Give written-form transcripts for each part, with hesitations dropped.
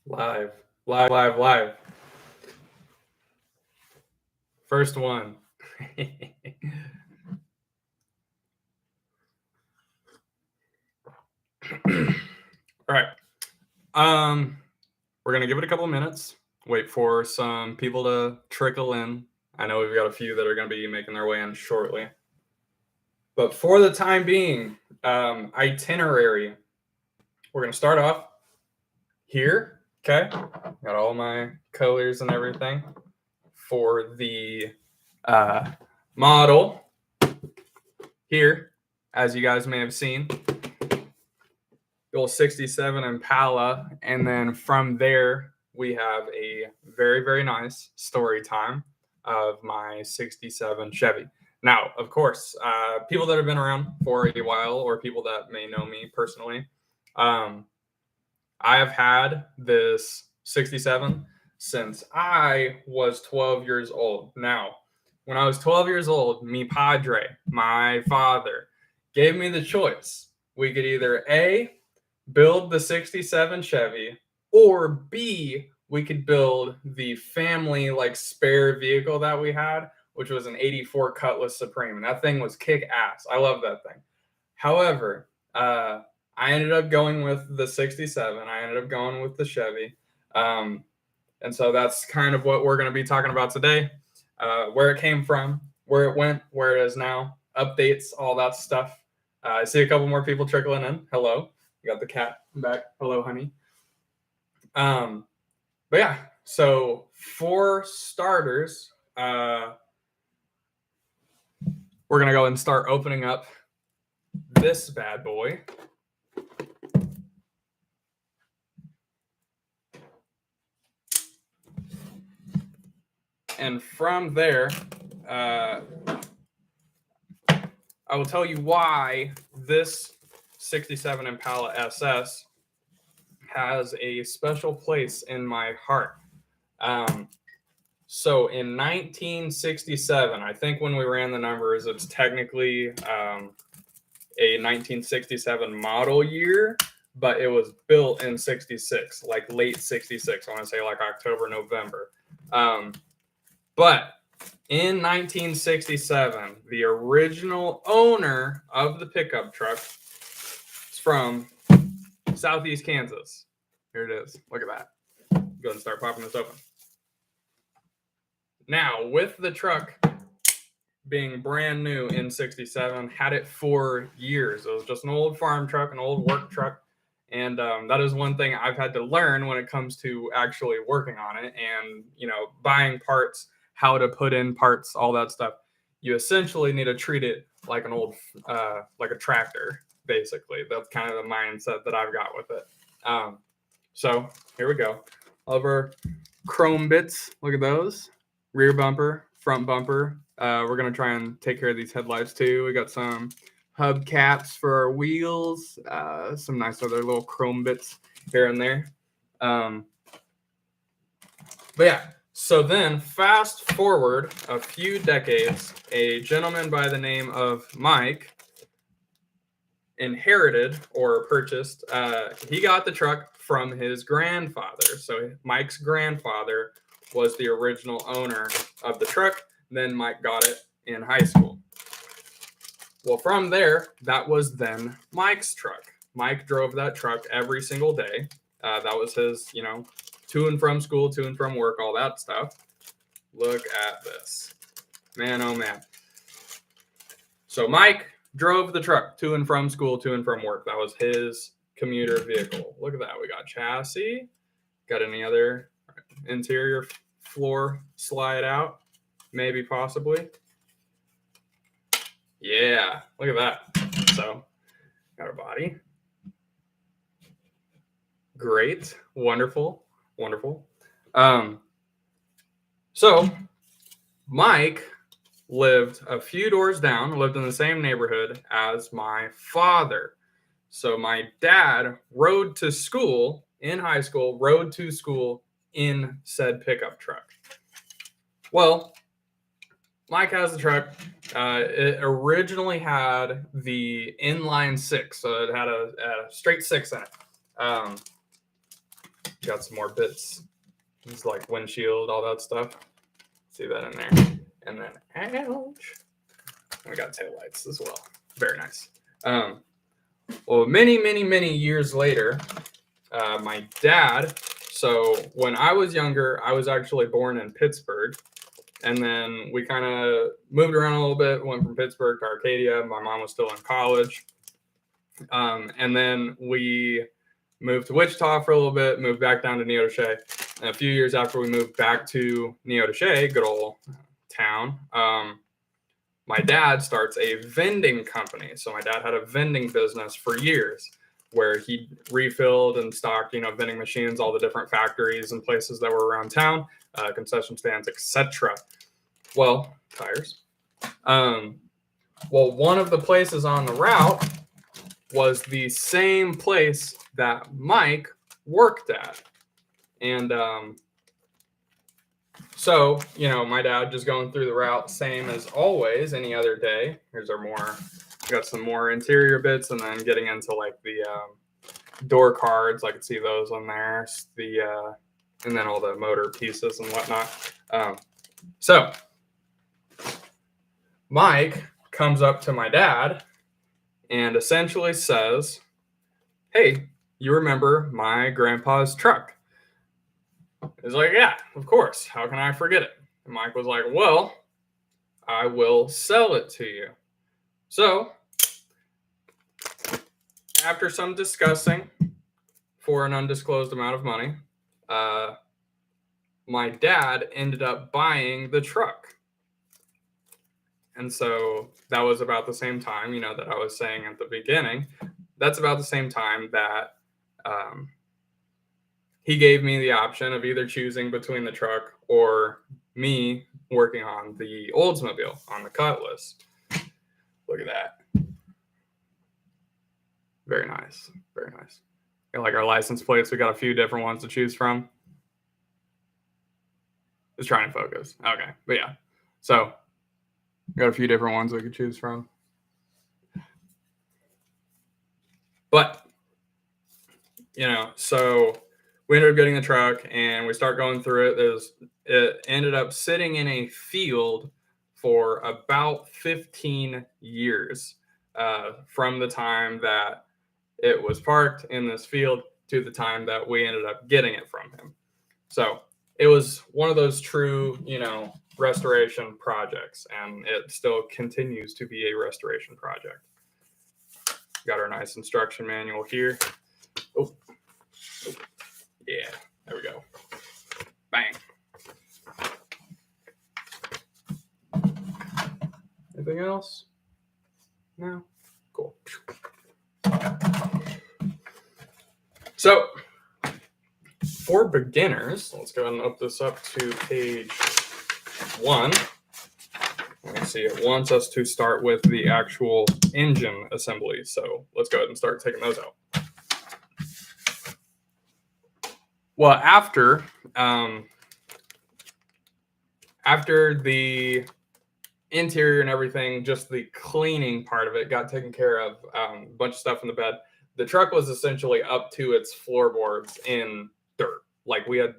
Live, live, live, live. First one. All right. We're gonna give it a couple of minutes. Wait for some people to trickle in. I know we've got a few that are gonna be making their way in shortly. But for the time being, itinerary. We're gonna start off here. Okay. Got all my colors and everything for the model here, as you guys may have seen. The old 67 Impala, and then from there we have a very, very nice story time of my 67 Chevy. Now, of course, people that have been around for a while or people that may know me personally, I have had this 67 since I was 12 years old. Now, when I was 12 years old, mi padre, my father, gave me the choice. We could either A, build the 67 Chevy, or B, we could build the family like spare vehicle that we had, which was an 84 Cutlass Supreme. And that thing was kick ass. I love that thing. However, I ended up going with the 67. I ended up going with the Chevy. And so that's kind of what we're going to be talking about today, where it came from, where it went, where it is now, updates, all that stuff. I see a couple more people trickling in. Hello. You got the cat back. Hello, honey. But yeah, so for starters, we're going to go and start opening up this bad boy. And from there, I will tell you why this 67 Impala SS has a special place in my heart. So in 1967, I think when we ran the numbers, it's technically a 1967 model year, but it was built in 66, like late 66. I want to say like October, November. But in 1967, the original owner of the pickup truck is from Southeast Kansas. Here it is. Look at that. Go ahead and start popping this open. Now, with the truck being brand new in 67, had it for years. It was just an old farm truck, an old work truck. And that is one thing I've had to learn when it comes to actually working on it and, buying parts, how to put in parts, all that stuff. You essentially need to treat it like an old, like a tractor, basically. That's kind of the mindset that I've got with it. So here we go. All of our chrome bits. Look at those. Rear bumper, front bumper. We're going to try and take care of these headlights too. We got some hubcaps for our wheels, some nice other little chrome bits here and there. But yeah, so then fast forward a few decades, a gentleman by the name of Mike inherited or purchased, he got the truck from his grandfather. So Mike's grandfather was the original owner of the truck. Then Mike got it in high school. Well, from there, that was then Mike's truck. Mike drove that truck every single day. That was his, to and from school, to and from work, all that stuff. Look at this. Man, oh man. So Mike drove the truck to and from school, to and from work. That was his commuter vehicle. Look at that. We got chassis. Got any other interior floor slide out? Maybe, possibly. Yeah, look at that. So, got a body. Great. Wonderful. Wonderful. So, Mike lived a few doors down, lived in the same neighborhood as my father. So, my dad rode to school in high school, rode to school in said pickup truck. Well, Mike has the truck. It originally had the inline six, so it had a straight six in it. Got some more bits. It's like windshield, all that stuff. See that in there. And then, ouch. We got taillights as well. Very nice. Well, many years later, my dad, so when I was younger, I was actually born in Pittsburgh. And then we kind of moved around a little bit, went from Pittsburgh to Arcadia. My mom was still in college. And then we moved to Wichita for a little bit, moved back down to Neodesha. And a few years after we moved back to Neodesha, good old town, my dad starts a vending company. So my dad had a vending business for years where he refilled and stocked, vending machines, all the different factories and places that were around town, concession stands, etc. Well, tires. Well, one of the places on the route was the same place that Mike worked at. And so, my dad just going through the route, same as always, any other day. Here's got some more interior bits, and then getting into like the door cards. I could see those on there. And then all the motor pieces and whatnot. So Mike comes up to my dad and essentially says, "Hey, you remember my grandpa's truck?" He's like, "Yeah, of course. How can I forget it?" And Mike was like, "Well, I will sell it to you." So after some discussing for an undisclosed amount of money, my dad ended up buying the truck. And so that was about the same time, that I was saying at the beginning. That's about the same time that he gave me the option of either choosing between the truck or me working on the Oldsmobile, on the Cutlass. Look at that. Very nice. Very nice. And like our license plates, we got a few different ones to choose from. Just trying to focus. Okay. But yeah. So got a few different ones we could choose from. But, so we ended up getting the truck and we start going through it. It ended up sitting in a field for about 15 years from the time that it was parked in this field to the time that we ended up getting it from him. So it was one of those true, restoration projects, and it still continues to be a restoration project. Got our nice instruction manual here. Oh. Yeah, there we go. Bang. Anything else? No? Cool. So, for beginners, let's go ahead and open this up to page 1. Let's see, it wants us to start with the actual engine assembly. So let's go ahead and start taking those out. Well, after the interior and everything, just the cleaning part of it got taken care of, a bunch of stuff in the bed. The truck was essentially up to its floorboards in dirt. Like it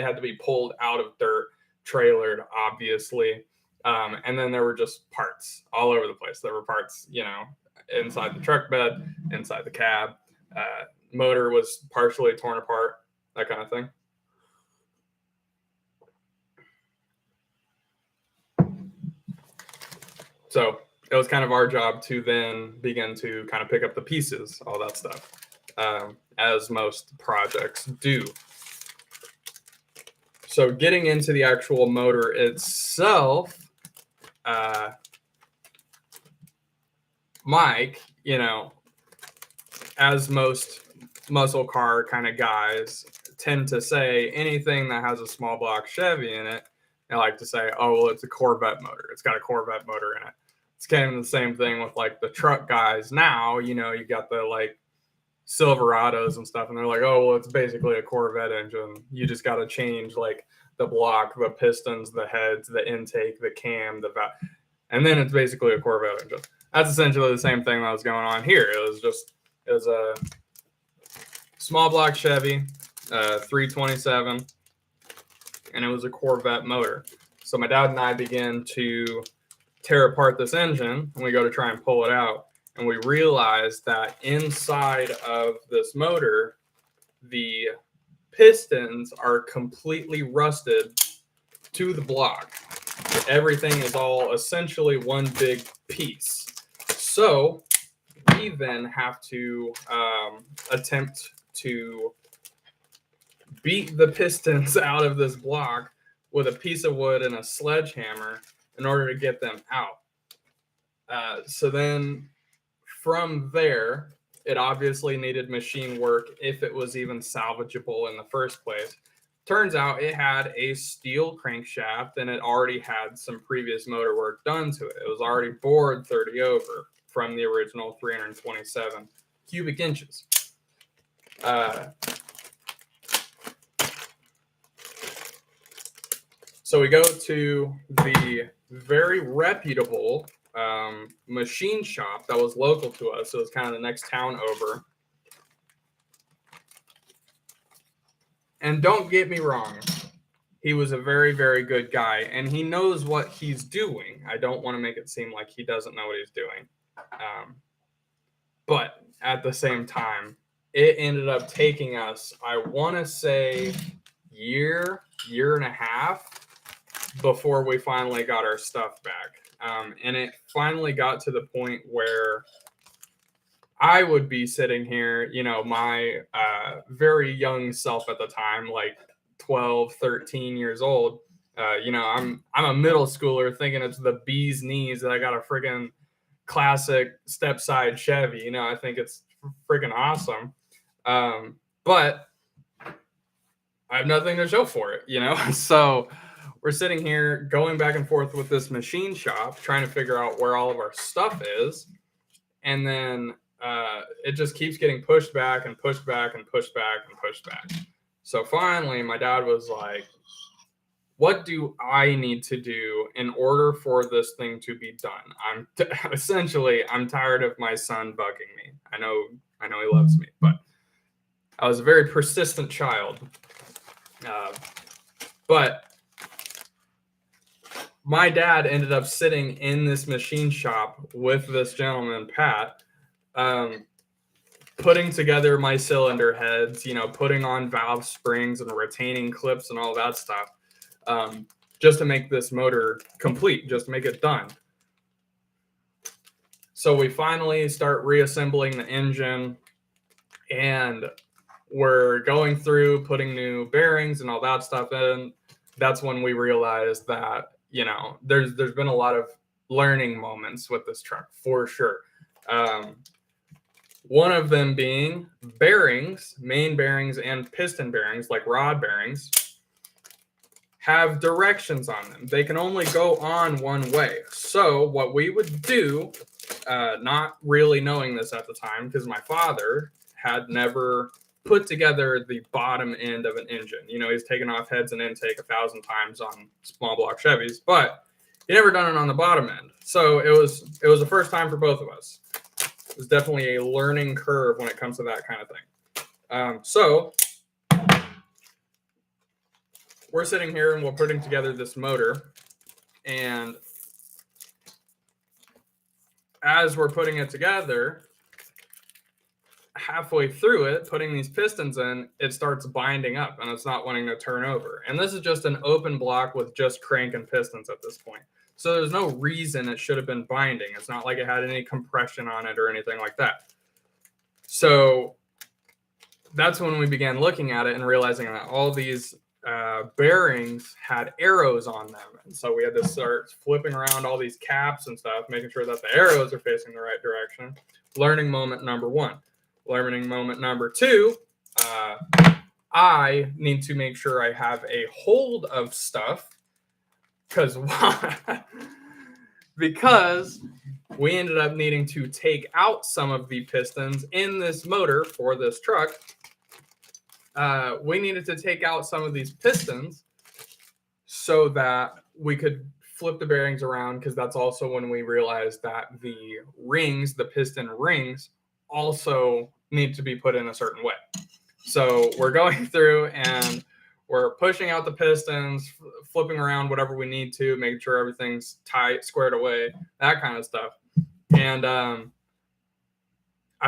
had to be pulled out of dirt, trailered, obviously. And then there were just parts all over the place. There were parts, inside the truck bed, inside the cab. Motor was partially torn apart, that kind of thing. So it was kind of our job to then begin to kind of pick up the pieces, all that stuff, as most projects do. So getting into the actual motor itself, Mike, as most muscle car kind of guys tend to say, anything that has a small block Chevy in it, I like to say, oh, well, it's a Corvette motor. It's got a Corvette motor in it. It's kind of the same thing with like the truck guys now. You got the like Silverados and stuff, and they're like, oh, well, it's basically a Corvette engine. You just got to change like the block, the pistons, the heads, the intake, the cam, the valve, and then it's basically a Corvette engine. That's essentially the same thing that was going on here. It was a small block Chevy 327, and it was a Corvette motor. So my dad and I began to tear apart this engine, and we go to try and pull it out, and we realize that inside of this motor, the pistons are completely rusted to the block. Everything is all essentially one big piece. So we then have to attempt to beat the pistons out of this block with a piece of wood and a sledgehammer in order to get them out. So then from there, it obviously needed machine work if it was even salvageable in the first place. Turns out it had a steel crankshaft and it already had some previous motor work done to it. It was already bored 30 over from the original 327 cubic inches. So we go to the very reputable machine shop that was local to us. So it was kind of the next town over. And don't get me wrong, he was a very, very good guy, and he knows what he's doing. I don't want to make it seem like he doesn't know what he's doing. But at the same time, it ended up taking us, I want to say, year and a half before we finally got our stuff back. And it finally got to the point where I would be sitting here, you know, my very young self at the time, like 12, 13 years old. You know, I'm a middle schooler thinking it's the bee's knees that I got a friggin' classic step-side Chevy. You know, I think it's friggin' awesome. But I have nothing to show for it, you know? So we're sitting here going back and forth with this machine shop, trying to figure out where all of our stuff is. And then it just keeps getting pushed back and pushed back and pushed back and pushed back. So finally, my dad was like, what do I need to do in order for this thing to be done? Essentially, I'm tired of my son bugging me. I know he loves me, but I was a very persistent child. But my dad ended up sitting in this machine shop with this gentleman, Pat, putting together my cylinder heads, you know, putting on valve springs and retaining clips and all that stuff, just to make this motor complete, just to make it done. So we finally start reassembling the engine, and we're going through putting new bearings and all that stuff in. That's when we realized that, you know, there's been a lot of learning moments with this truck for sure. One of them being bearings, main bearings and piston bearings, like rod bearings, have directions on them. They can only go on one way. So what we would do, not really knowing this at the time, because my father had never put together the bottom end of an engine. You know, he's taken off heads and intake 1,000 times on small block Chevys, but he never done it on the bottom end. So it was the first time for both of us. It was definitely a learning curve when it comes to that kind of thing. So we're sitting here and we're putting together this motor, and as we're putting it together, halfway through it, putting these pistons in, it starts binding up and it's not wanting to turn over. And this is just an open block with just crank and pistons at this point. So there's no reason it should have been binding. It's not like it had any compression on it or anything like that. So that's when we began looking at it and realizing that all these bearings had arrows on them. And so we had to start flipping around all these caps and stuff, making sure that the arrows are facing the right direction. Learning moment number one. Learning moment number two, I need to make sure I have a hold of stuff because we ended up needing to take out some of the pistons in this motor for this truck. We needed to take out some of these pistons so that we could flip the bearings around, because that's also when we realized that the rings, the piston rings, also need to be put in a certain way. So we're going through and we're pushing out the pistons, flipping around whatever we need to, making sure everything's tight, squared away, that kind of stuff. And I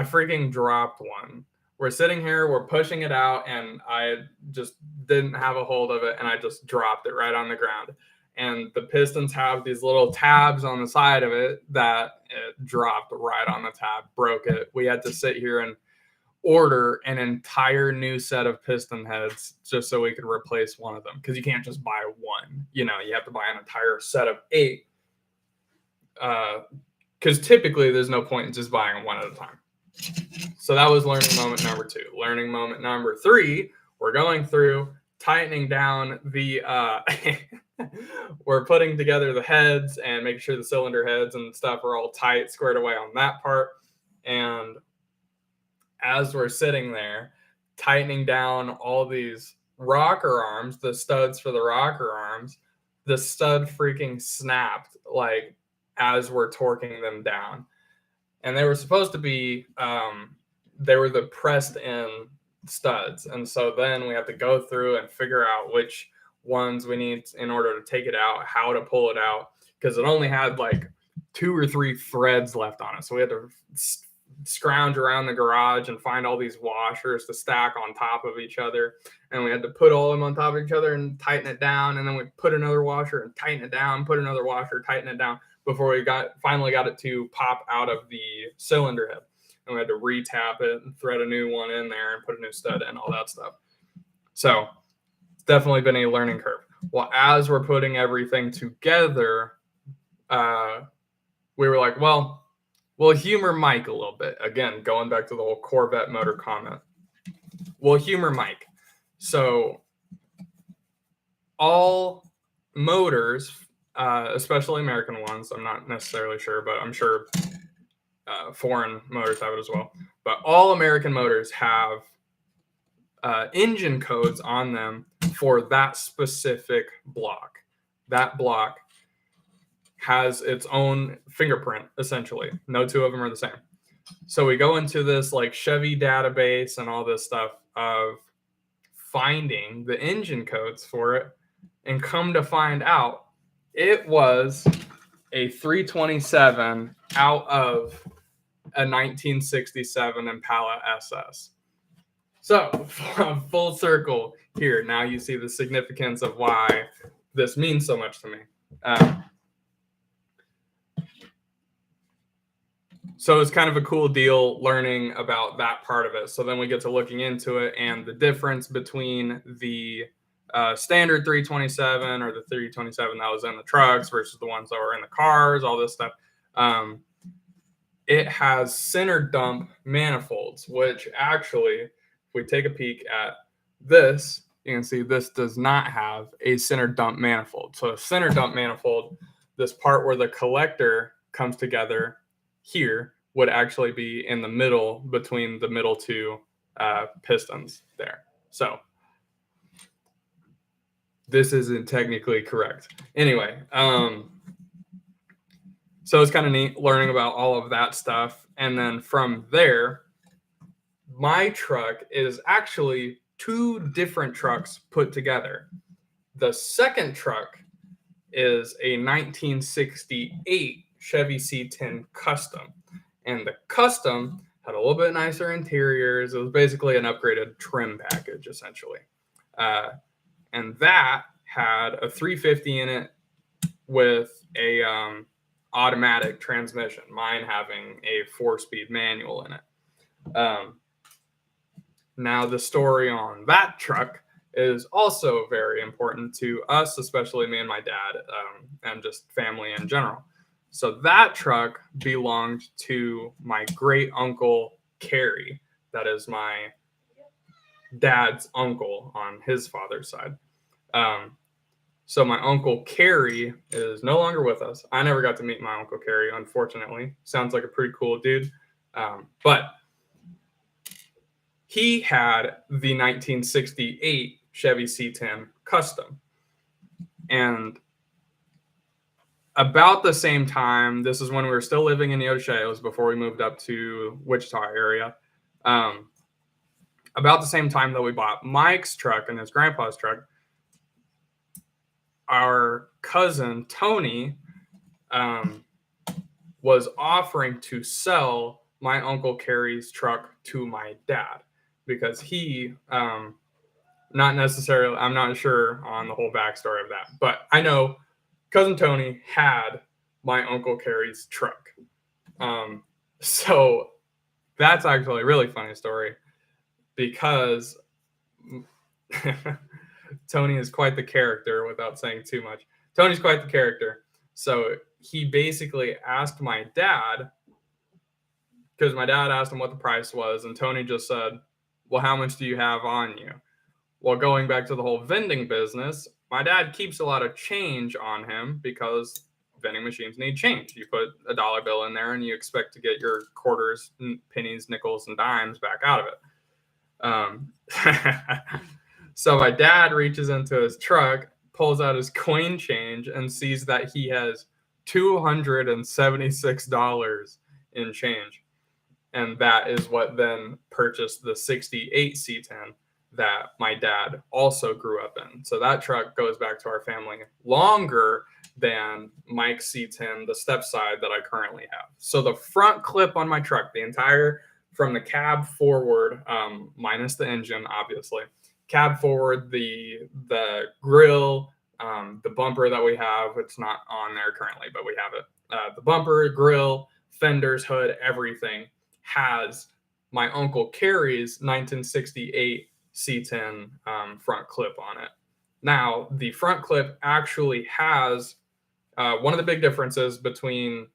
freaking dropped one. We're sitting here, we're pushing it out, and I just didn't have a hold of it, and I just dropped it right on the ground. And the pistons have these little tabs on the side of it that it dropped right on the tab, broke it. We had to sit here and order an entire new set of piston heads just so we could replace one of them, because you can't just buy one. You have to buy an entire set of 8, because typically there's no point in just buying one at a time. So that was learning moment number 2. Learning moment number 3, we're going through tightening down the we're putting together the heads and making sure the cylinder heads and stuff are all tight, squared away on that part. And as we're sitting there tightening down all these rocker arms, the studs for the rocker arms, the stud freaking snapped like as we're torquing them down. And they were supposed to be, they were the pressed in studs. And so then we have to go through and figure out which ones we need in order to take it out, how to pull it out, because it only had like 2 or 3 threads left on it. So we had to scrounge around the garage and find all these washers to stack on top of each other. And we had to put all of them on top of each other and tighten it down. And then we put another washer and tighten it down, put another washer, tighten it down, before we finally got it to pop out of the cylinder head. And we had to retap it and thread a new one in there and put a new stud in, all that stuff. So it's definitely been a learning curve. Well, as we're putting everything together, we were like, well, we'll humor Mike a little bit. Again, going back to the whole Corvette motor comment. We'll humor Mike. So all motors, especially American ones, I'm not necessarily sure, but I'm sure foreign motors have it as well. But all American motors have engine codes on them for that specific block. That block has its own fingerprint, essentially. No 2 of them are the same. So we go into this like Chevy database and all this stuff of finding the engine codes for it, and come to find out it was a 327 out of a 1967 Impala SS. So full circle here. Now you see the significance of why this means so much to me. So it's kind of a cool deal learning about that part of it. So then we get to looking into it and the difference between the standard 327 or the 327 that was in the trucks versus the ones that were in the cars, all this stuff. It has center dump manifolds, which actually, if we take a peek at this, you can see this does not have a center dump manifold. So a center dump manifold, this part where the collector comes together here, would actually be in the middle between the middle 2 pistons there. So this isn't technically correct. Anyway, so it's kind of neat learning about all of that stuff. And then from there, my truck is actually 2 different trucks put together. The second truck is a 1968 Chevy C10 Custom. And the Custom had a little bit nicer interiors. It was basically an upgraded trim package, essentially. And that had a 350 in it with a automatic transmission, mine having a 4-speed manual in it. Now, the story on that truck is also very important to us, especially me and my dad, and just family in general. So that truck belonged to my great uncle, Kerry. That is my dad's uncle on his father's side. So my uncle Kerry is no longer with us. I never got to meet my uncle Kerry, unfortunately. Sounds like a pretty cool dude. But he had the 1968 Chevy C10 Custom. And about the same time, this is when we were still living in Neosho. It was before we moved up to Wichita area. about the same time that we bought Mike's truck and his grandpa's truck, our cousin Tony was offering to sell my Uncle Carrie's truck to my dad because he, not necessarily, I'm not sure on the whole backstory of that, but I know cousin Tony had my Uncle Carrie's truck. So that's actually a really funny story because Tony is quite the character without saying too much. Tony's quite the character. So he basically asked my dad, because my dad asked him what the price was, and Tony just said, well, how much do you have on you? Well, going back to the whole vending business, my dad keeps a lot of change on him because vending machines need change. You put a dollar bill in there and you expect to get your quarters, pennies, nickels, and dimes back out of it. So my dad reaches into his truck, pulls out his coin change, and sees that he has $276 in change. And that is what then purchased the 68 C10 that my dad also grew up in. So that truck goes back to our family longer than Mike's C10, the step side that I currently have. So the front clip on my truck, the entire, from the cab forward, minus the engine, obviously, cab forward, the grill, the bumper that we have, it's not on there currently, but we have it. The bumper, grill, fenders, hood, everything has my Uncle Carrie's 1968 C10 front clip on it. Now, the front clip actually has one of the big differences between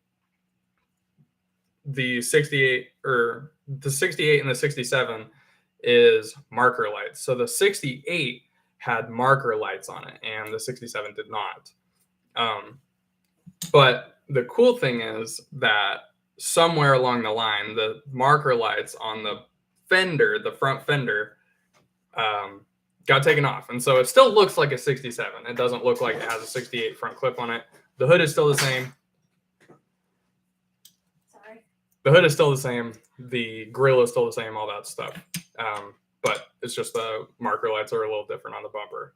the 68 or the 68 and the 67 is marker lights. So the 68 had marker lights on it and the 67 did not. But the cool thing is that somewhere along the line, the marker lights on the fender, the front fender, got taken off. And so it still looks like a 67. It doesn't look like it has a 68 front clip on it. The hood is still the same. Sorry. The hood is still the same. The grill is still the same, all that stuff. But it's just the marker lights are a little different on the bumper.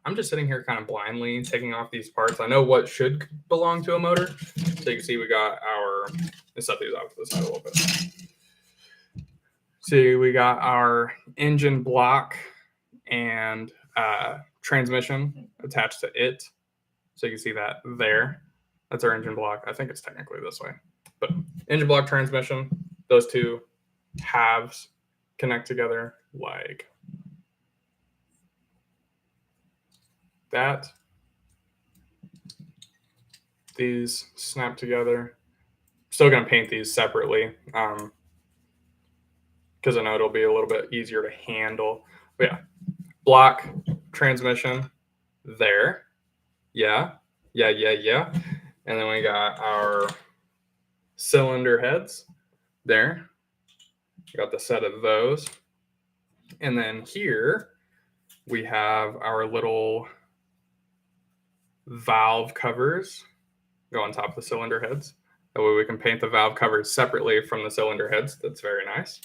I'm just sitting here kind of blindly taking off these parts. I know what should belong to a motor. So you can see we got our, let's set these off to the side a little bit. See, we got our engine block and transmission attached to it. So you can see that there. That's our engine block. I think it's technically this way. But engine block, transmission, those two halves connect together like that. These snap together. Still going to paint these separately because I know it'll be a little bit easier to handle. But yeah, block, transmission there. Yeah. And then we got our cylinder heads there. We got the set of those. And then here we have our little valve covers go on top of the cylinder heads. That way we can paint the valve covers separately from the cylinder heads. That's very nice.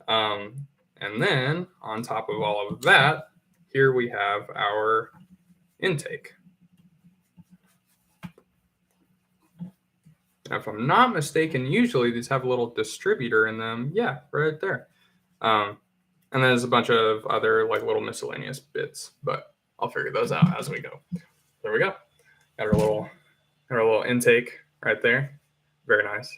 And then on top of all of that, here we have our intake. Now, if I'm not mistaken, usually these have a little distributor in them. Yeah, right there. And then there's a bunch of other like little miscellaneous bits, but I'll figure those out as we go. There we go. Got our little intake right there. Very nice.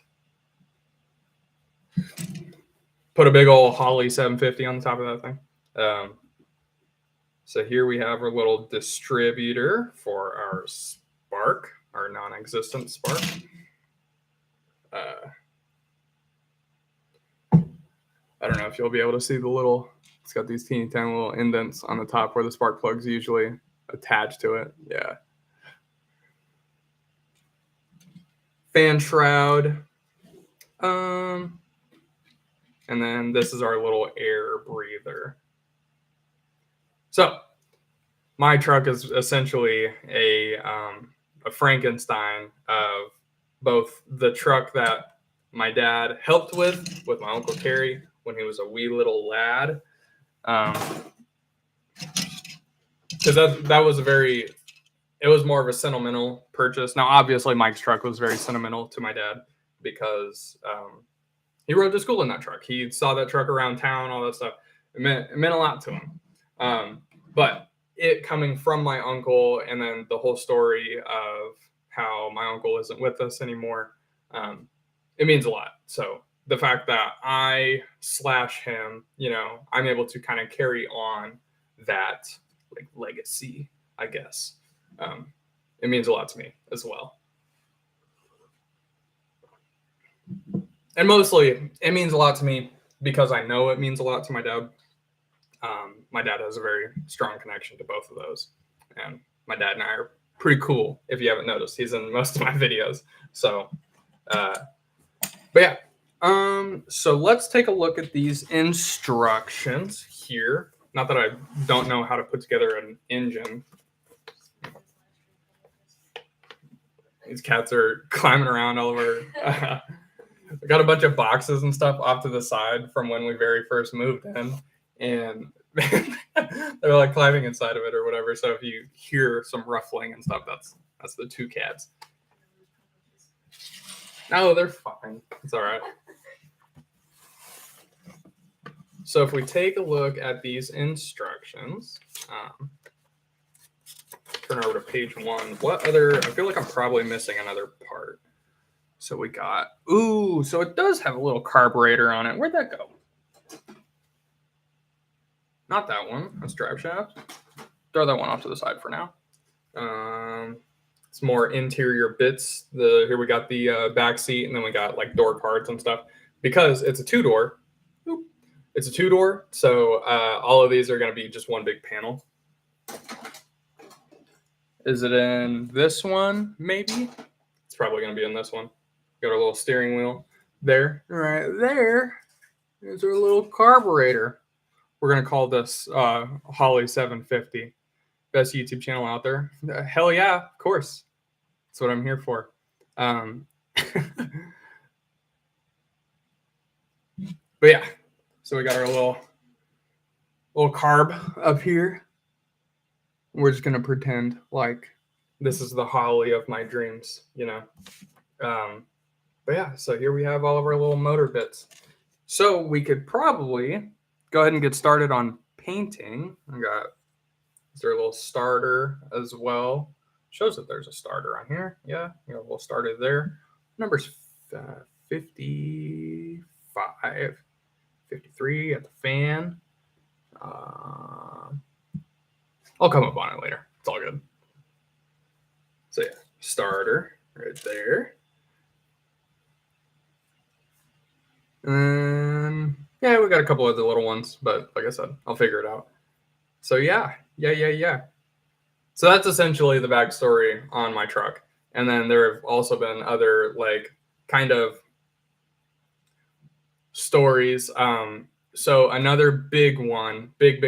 Put a big old Holley 750 on the top of that thing. So here we have our little distributor for our spark, our non-existent spark. I don't know if you'll be able to see the little, it's got these teeny tiny little indents on the top where the spark plug's usually attached to it. Yeah. Fan shroud. And then this is our little air breather. So my truck is essentially a Frankenstein of both the truck that my dad helped with my Uncle Carrie, when he was a wee little lad. Because that was it was more of a sentimental purchase. Now, obviously, Mike's truck was very sentimental to my dad because he rode to school in that truck. He saw that truck around town, all that stuff. It meant a lot to him. But it coming from my uncle, and then the whole story of how my uncle isn't with us anymore, it means a lot. So the fact that I/him, I'm able to kind of carry on that like legacy, I guess. It means a lot to me as well. And mostly it means a lot to me because I know it means a lot to my dad. My dad has a very strong connection to both of those. And my dad and I are pretty cool, if you haven't noticed. He's in most of my videos. So, but yeah. So let's take a look at these instructions here. Not that I don't know how to put together an engine. These cats are climbing around all over. I got a bunch of boxes and stuff off to the side from when we very first moved in, and they're like climbing inside of it or whatever. So if you hear some ruffling and stuff, that's the two cats. No, they're fine. It's all right. So if we take a look at these instructions, turn over to page 1. I feel like I'm probably missing another part. So we got, so it does have a little carburetor on it. Where'd that go? Not that one. That's drive shaft. Throw that one off to the side for now. It's more interior bits. Here we got the back seat, and then we got like door cards and stuff. Because it's a two-door. It's a two-door, so all of these are going to be just one big panel. Is it in this one, maybe? It's probably going to be in this one. Got a little steering wheel there. Right there is our little carburetor. We're going to call this Holly 750. Best YouTube channel out there. Hell yeah, of course. That's what I'm here for. But yeah, so we got our little carb up here. We're just going to pretend like this is the Holly of my dreams, But yeah, so here we have all of our little motor bits. So we could probably go ahead and get started on painting. Is there a little starter as well? Shows that there's a starter on here. Yeah, a little starter there. Number's 55, 53 at the fan. I'll come up on it later. It's all good. So yeah, starter right there. Yeah, we got a couple other little ones, but like I said, I'll figure it out. So yeah. So that's essentially the backstory on my truck. And then there have also been other like kind of stories. So another big one, big.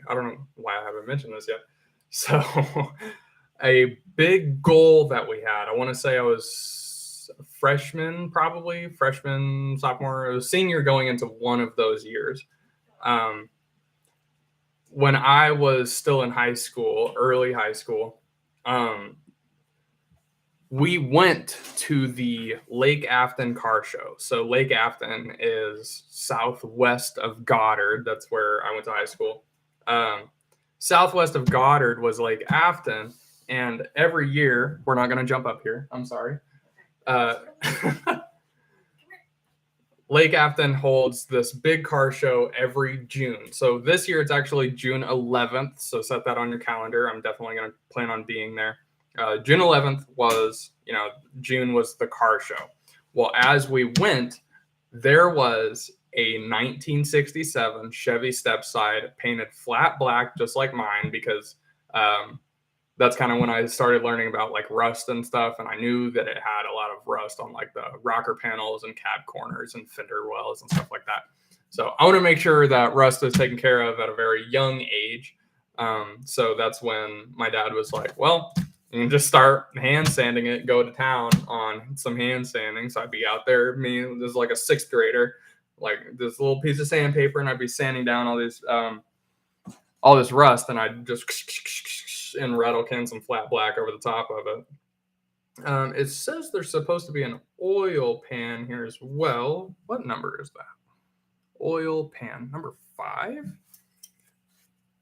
I don't know why I haven't mentioned this yet. So a big goal that we had, I want to say I was a freshman, sophomore, I was senior going into one of those years. When I was still in high school, early high school, we went to the Lake Afton car show. So Lake Afton is southwest of Goddard. That's where I went to high school. Southwest of Goddard was Lake Afton. And every year, we're not going to jump up here. I'm sorry. Lake Afton holds this big car show every June. So this year it's actually June 11th. So set that on your calendar. I'm definitely going to plan on being there. June 11th was, June was the car show. Well, as we went, there was a 1967 Chevy stepside painted flat black, just like mine, because that's kind of when I started learning about like rust and stuff. And I knew that it had a lot of rust on like the rocker panels and cab corners and fender wells and stuff like that. So I want to make sure that rust is taken care of at a very young age. So that's when my dad was like, well, you can just start hand sanding it, go to town on some hand sanding. So I'd be out there, this is like a 6th grader, like this little piece of sandpaper, and I'd be sanding down all this rust, and I'd just and rattle can some flat black over the top of it. It says there's supposed to be an oil pan here as well. What number is that? Oil pan number 5.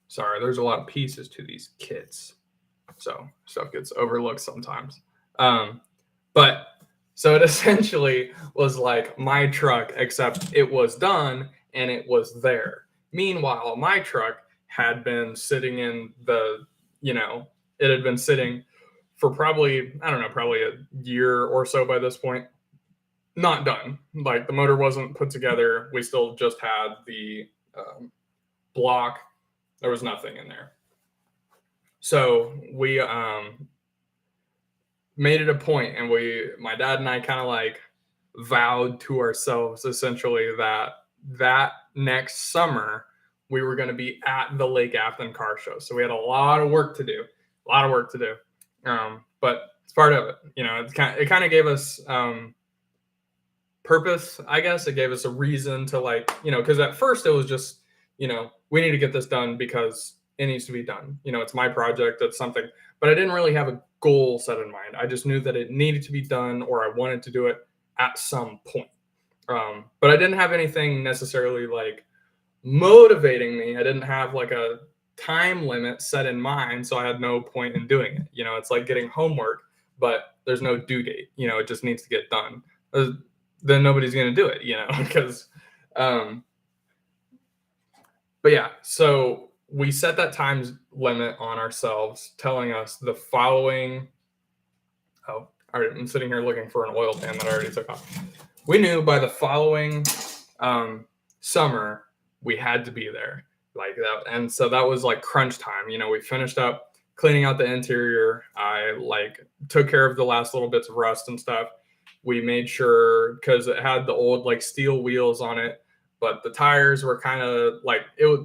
Sorry, there's a lot of pieces to these kits, so stuff gets overlooked sometimes. But so it essentially was like my truck, except it was done and it was there. Meanwhile, my truck had been sitting in it had been sitting for probably, I don't know, probably a year or so by this point. Not done. Like the motor wasn't put together. We still just had the block. There was nothing in there. So we made it a point, and my dad and I kind of like vowed to ourselves essentially that next summer we were going to be at the Lake Afton car show. So we had a lot of work to do. But it's part of it. It kind of gave us purpose, I guess. It gave us a reason to because at first it was just, we need to get this done because it needs to be done. It's my project. It's something, but I didn't really have a goal set in mind. I just knew that it needed to be done, or I wanted to do it at some point. But I didn't have anything necessarily like motivating me. I didn't have like a time limit set in mind, so I had no point in doing it. It's like getting homework, but there's no due date. It just needs to get done. Then nobody's going to do it, because but yeah, so we set that time limit on ourselves, telling us the following. Oh, all right, I'm sitting here looking for an oil pan that I already took off. We knew by the following summer we had to be there like that, and so that was like crunch time. We finished up cleaning out the interior. I took care of the last little bits of rust and stuff. We made sure, because it had the old steel wheels on it, but the tires were kind of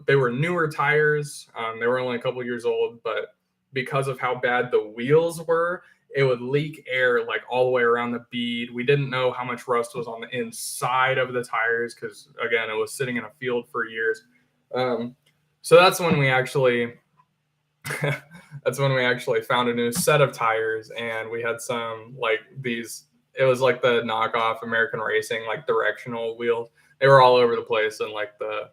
they were newer tires. They were only a couple years old, but because of how bad the wheels were, it would leak air all the way around the bead. We didn't know how much rust was on the inside of the tires because, again, it was sitting in a field for years. So that's when we actually found a new set of tires, and we had some these. It was like the knockoff American Racing directional wheels. They were all over the place in the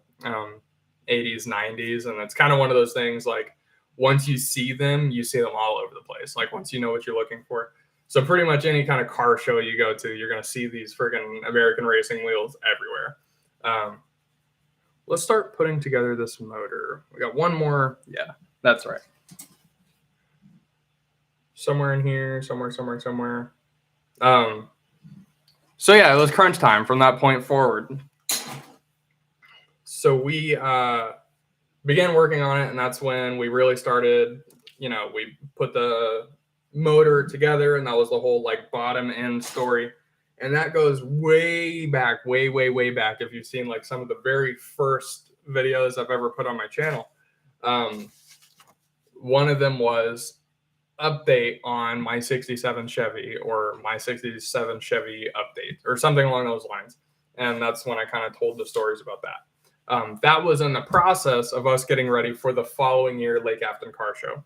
80s, 90s, and it's kind of one of those things once you see them all over the place. Once you know what you're looking for. So pretty much any kind of car show you go to, you're going to see these freaking American Racing wheels everywhere. Let's start putting together this motor. We got one more. Yeah, that's right. Somewhere in here, somewhere. So yeah, it was crunch time from that point forward. So we began working on it, and that's when we really started. We put the motor together, and that was the whole bottom end story. And that goes way back, way back. If you've seen some of the very first videos I've ever put on my channel, one of them was update on my 67 Chevy, or my 67 Chevy update, or something along those lines. And that's when I kind of told the stories about that. That was in the process of us getting ready for the following year Lake Afton car show.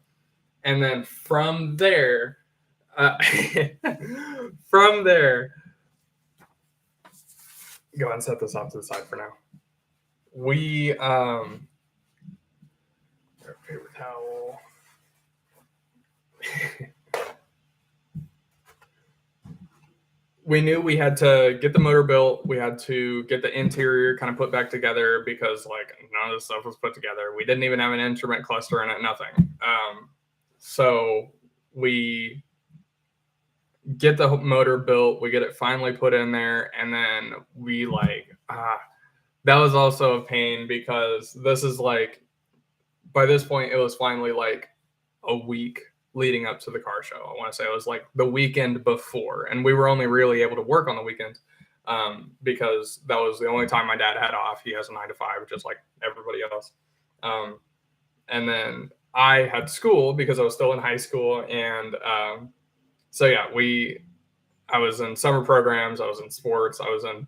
And then from there, go ahead and set this off to the side for now. We paper towel. We knew we had to get the motor built. We had to get the interior kind of put back together because none of this stuff was put together. We didn't even have an instrument cluster in it, nothing. So we get the motor built, we get it finally put in there, and then we that was also a pain because this is by this point it was finally a week leading up to the car show. I want to say it was the weekend before, and we were only really able to work on the weekends because that was the only time my dad had off. He has a 9-to-5 just like everybody else. And then I had school because I was still in high school, and so yeah, I was in summer programs, I was in sports, I was in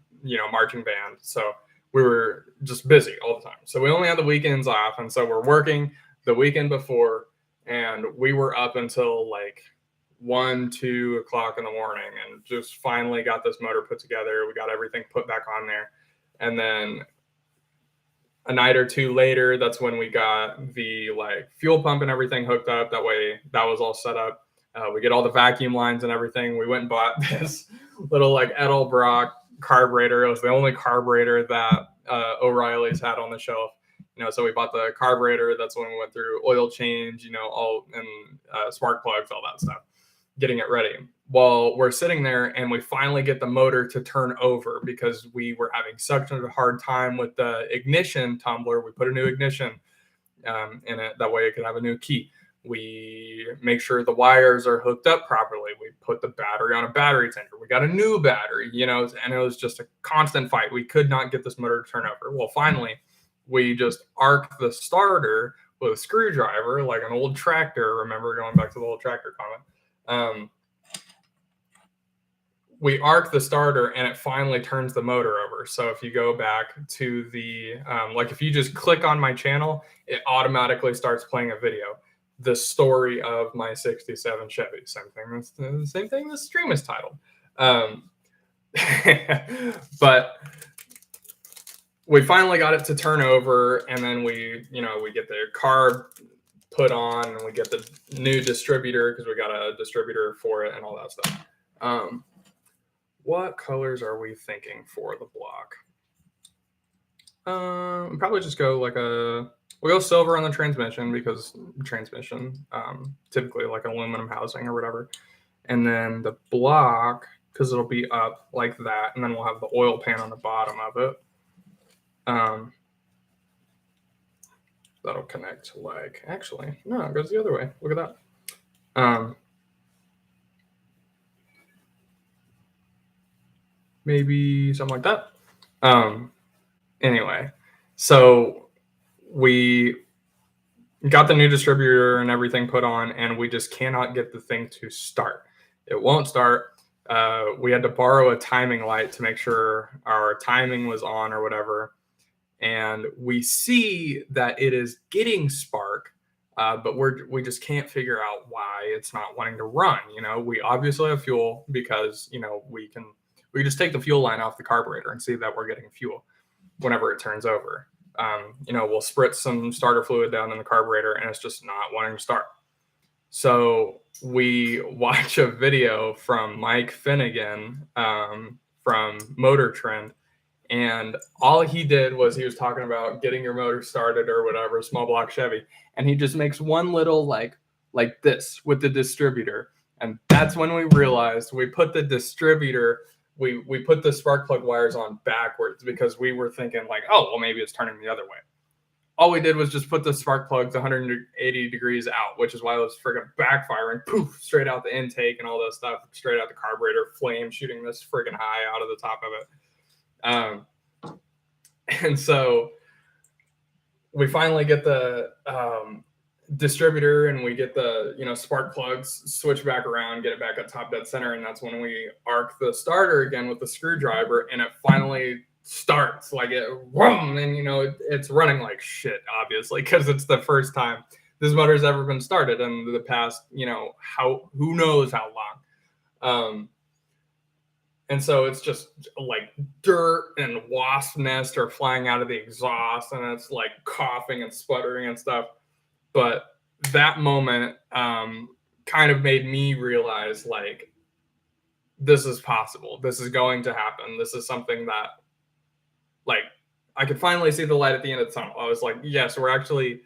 marching band. So we were just busy all the time. So we only had the weekends off. And so we're working the weekend before, and we were up until like 1-2 o'clock in the morning and just finally got this motor put together. We got everything put back on there. And then a night or two later, that's when we got the like fuel pump and everything hooked up. That way that was all set up. We get all the vacuum lines and everything. We went and bought this little like Edelbrock carburetor. It was the only carburetor that O'Reilly's had on the shelf. So we bought the carburetor. That's when we went through oil change, all and spark plugs, all that stuff, getting it ready. Well, we're sitting there and we finally get the motor to turn over because we were having such a hard time with the ignition tumbler. We put a new ignition in it. That way it could have a new key. We make sure the wires are hooked up properly. We put the battery on a battery tender. We got a new battery, and it was just a constant fight. We could not get this motor to turn over. Well, finally, we just arced the starter with a screwdriver, like an old tractor. Remember, going back to the old tractor comment. We arc the starter and it finally turns the motor over. So if you go back to the, like if you just click on my channel, it automatically starts playing a video. The story of my 67 Chevy. Same thing the stream is titled. But we finally got it to turn over, and then we get the carb put on, and we get the new distributor because we got a distributor for it and all that stuff. What colors are we thinking for the block? Probably just go we'll go silver on the transmission because transmission, typically like aluminum housing or whatever. And then the block, because it'll be up like that, and then we'll have the oil pan on the bottom of it. That'll connect actually, no, it goes the other way. Look at that. Maybe something like that. Anyway, so we got the new distributor and everything put on, and we just cannot get the thing to start. It won't start. We had to borrow a timing light to make sure our timing was on or whatever. And we see that it is getting spark, but we just can't figure out why it's not wanting to run. We obviously have fuel because, we just take the fuel line off the carburetor and see that we're getting fuel whenever it turns over. We'll spritz some starter fluid down in the carburetor and it's just not wanting to start. So we watch a video from Mike Finnegan from Motor Trend, and all he did was he was talking about getting your motor started or whatever, small block Chevy, and he just makes one little like this with the distributor. And that's when we realized we put the distributor, we put the spark plug wires on backwards because we were thinking like, oh, well, maybe it's turning the other way. All we did was just put the spark plugs 180 degrees out, which is why it was friggin' backfiring, poof, straight out the intake and all that stuff, straight out the carburetor, flame shooting this friggin' high out of the top of it. And so we finally get the distributor and we get the spark plugs, switch back around, get it back at top dead center, and that's when we arc the starter again with the screwdriver, and it finally starts like it, whoom, and it's running like shit, obviously, because it's the first time this motor's ever been started in the past, who knows how long. And so it's just like dirt and wasp nests are flying out of the exhaust, and it's like coughing and sputtering and stuff. But that moment kind of made me realize like, this is possible. This is going to happen. This is something that like I could finally see the light at the end of the tunnel. I was like, yes, we're actually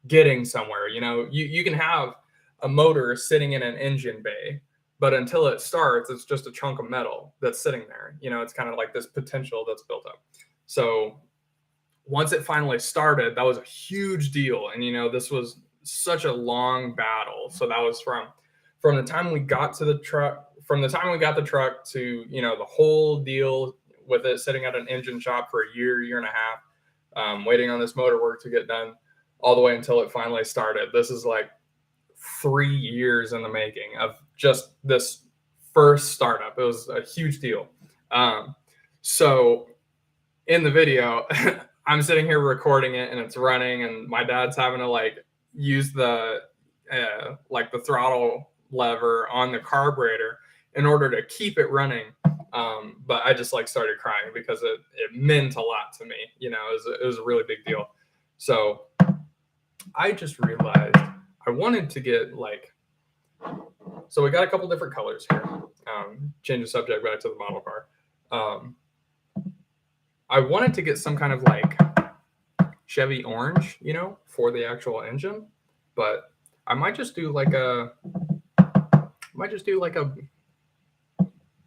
getting somewhere. You can have a motor sitting in an engine bay, but until it starts, it's just a chunk of metal that's sitting there. It's kind of like this potential that's built up. So once it finally started, that was a huge deal. And, this was such a long battle. So that was from the time we got to the truck, to, the whole deal with it sitting at an engine shop for a year and a half, waiting on this motor work to get done, all the way until it finally started. This is like 3 years in the making of just this first startup. It was a huge deal. So in the video, I'm sitting here recording it and it's running, and my dad's having to like use the like the throttle lever on the carburetor in order to keep it running. But I just like started crying because it meant a lot to me. You know, it was a really big deal. So I just realized I wanted to get like, so we got a couple different colors here. Change the subject back to the model car. I wanted to get some kind of like Chevy orange, you know, for the actual engine, but I might just do like a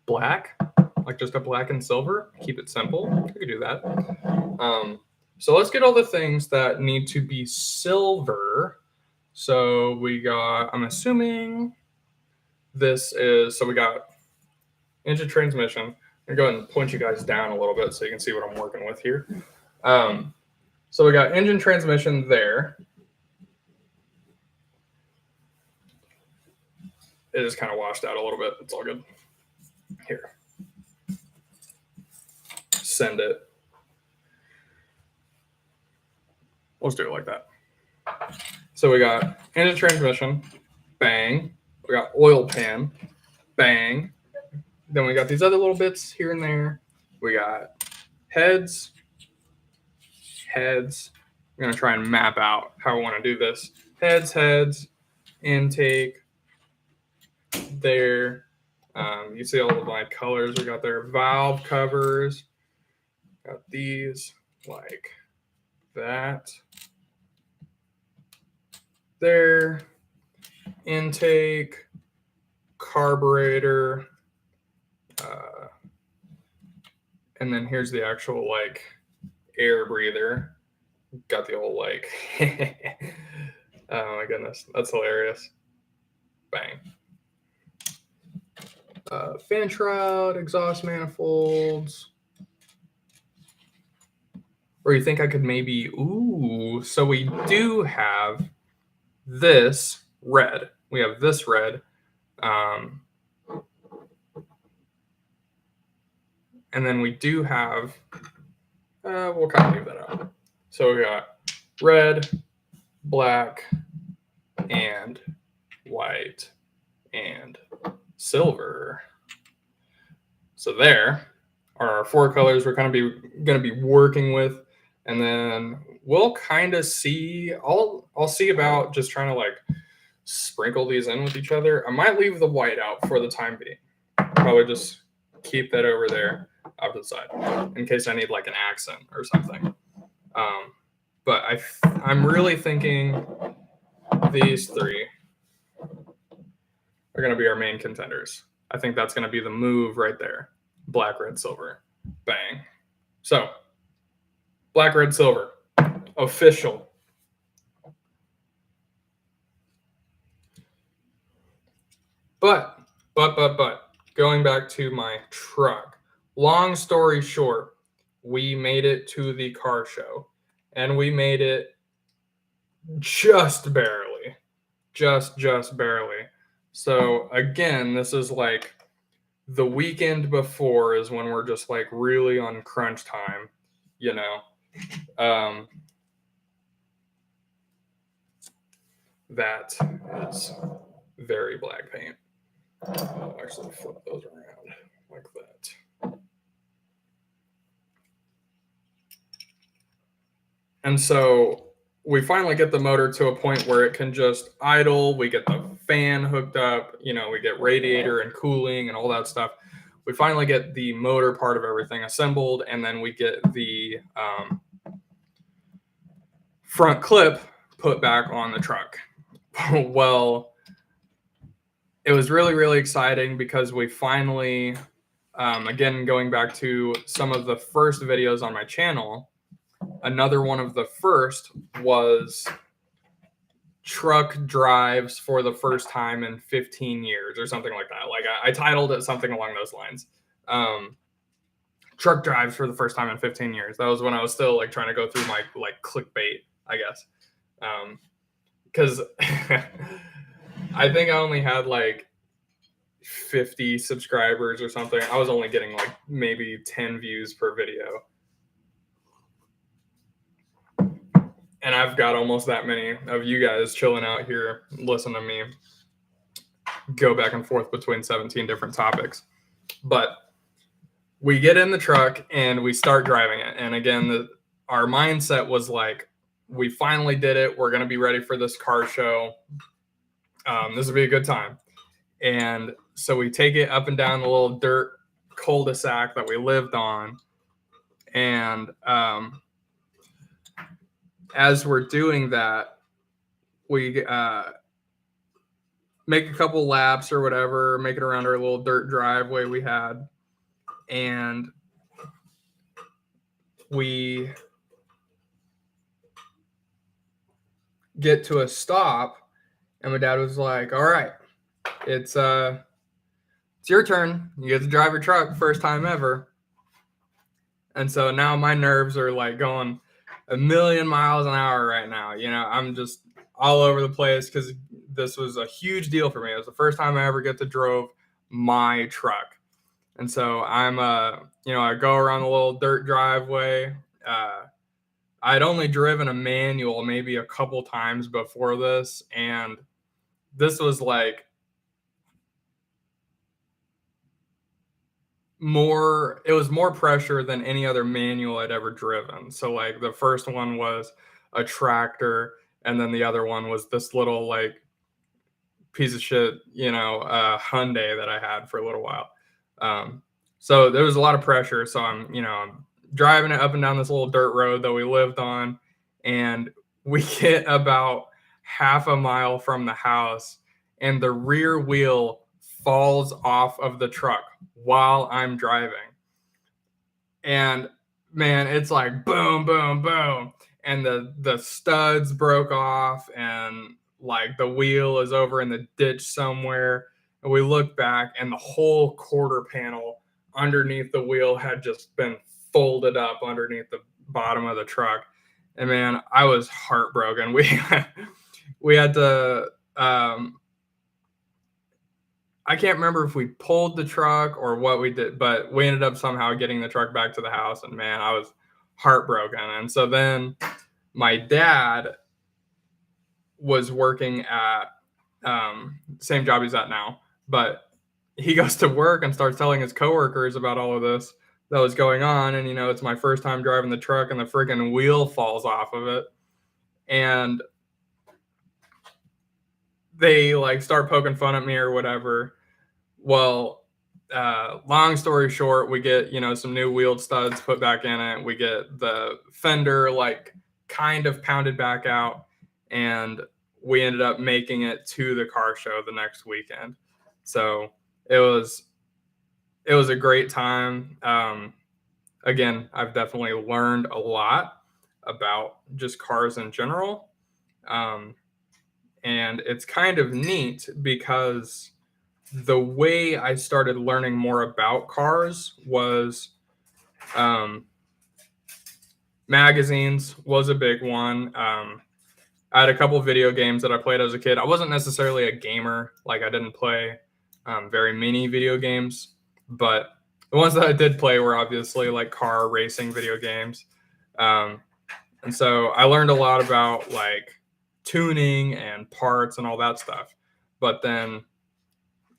black, like just a black and silver. Keep it simple. I could do that. So let's get all the things that need to be silver. So we got, I'm assuming this is, so we got engine transmission. I'm gonna go ahead and point you guys down a little bit so you can see what I'm working with here. So we got engine transmission there. It just kind of washed out a little bit. It's all good. Here. Send it. Let's do it like that. So we got engine transmission, bang. We got oil pan, bang. Then we got these other little bits here and there. We got heads. I'm going to try and map out how I want to do this. Heads, intake, there. You see all of my colors. We got their valve covers. Got these like that. There. Intake, carburetor, and then here's the actual like air breather. Got the old like oh my goodness, that's hilarious. Bang. Fan shroud, exhaust manifolds. Or you think I could maybe, ooh, so we do have this red. We have this red. And then we do have, we'll kind of leave that out. So we got red, black, and white, and silver. So there are our four colors we're going to be working with. And then we'll kind of see, I'll see about just trying to like sprinkle these in with each other. I might leave the white out for the time being. Probably just keep that over there off to the side in case I need like an accent or something. But I'm really thinking these three are going to be our main contenders. I think that's going to be the move right there. Black, red, silver. Bang. So, black, red, silver. Official. But, going back to my truck. Long story short, we made it to the car show. And we made it just barely. Just barely. So, again, this is like the weekend before is when we're just like really on crunch time, you know. That is very black paint. I'll actually flip those around like that. And so we finally get the motor to a point where it can just idle. We get the fan hooked up, you know, we get radiator and cooling and all that stuff. We finally get the motor part of everything assembled, and then we get the front clip put back on the truck. Well, it was really exciting because we finally, again, going back to some of the first videos on my channel, another one of the first was truck drives for the first time in 15 years or something like that. Like I titled it something along those lines. Truck drives for the first time in 15 years. That was when I was still like trying to go through my like clickbait, I guess. Because I think I only had like 50 subscribers or something. I was only getting like maybe 10 views per video. and I've got almost that many of you guys chilling out here, listen to me go back and forth between 17 different topics. But we get in the truck and we start driving it. And again, our mindset was like, we finally did it. We're going to be ready for this car show. This will be a good time. And so we take it up and down the little dirt cul-de-sac that we lived on. And as we're doing that, we make a couple laps or whatever, make it around our little dirt driveway we had. And we get to a stop, and my dad was like, all right, it's your turn. You get to drive your truck, first time ever. And so now my nerves are like going a million miles an hour right now. You know, I'm just all over the place because this was a huge deal for me. It was the first time I ever get to drove my truck. And so I'm, I go around the little dirt driveway. I'd only driven a manual maybe a couple times before this. And this was like it was more pressure than any other manual I'd ever driven. So like the first one was a tractor, and then the other one was this little like piece of shit, Hyundai that I had for a little while. So there was a lot of pressure. So I'm driving it up and down this little dirt road that we lived on, and we get about half a mile from the house, and the rear wheel falls off of the truck while I'm driving. And man, it's like boom, boom, boom. And the studs broke off, and like the wheel is over in the ditch somewhere. And we look back, and the whole quarter panel underneath the wheel had just been folded up underneath the bottom of the truck. And man, I was heartbroken. We had to I can't remember if we pulled the truck or what we did, but we ended up somehow getting the truck back to the house, and man, I was heartbroken. And so then my dad was working at same job he's at now, but he goes to work and starts telling his coworkers about all of this that was going on. And it's my first time driving the truck, and the freaking wheel falls off of it, and they like start poking fun at me or whatever. Well, long story short, we get some new wheeled studs put back in it. We get the fender like kind of pounded back out, and we ended up making it to the car show the next weekend. So it was a great time. Again, I've definitely learned a lot about just cars in general. And it's kind of neat because the way I started learning more about cars was magazines was a big one. I had a couple video games that I played as a kid. I wasn't necessarily a gamer. Like I didn't play very many video games, but the ones that I did play were obviously like car racing video games. And so I learned a lot about like tuning and parts and all that stuff. But then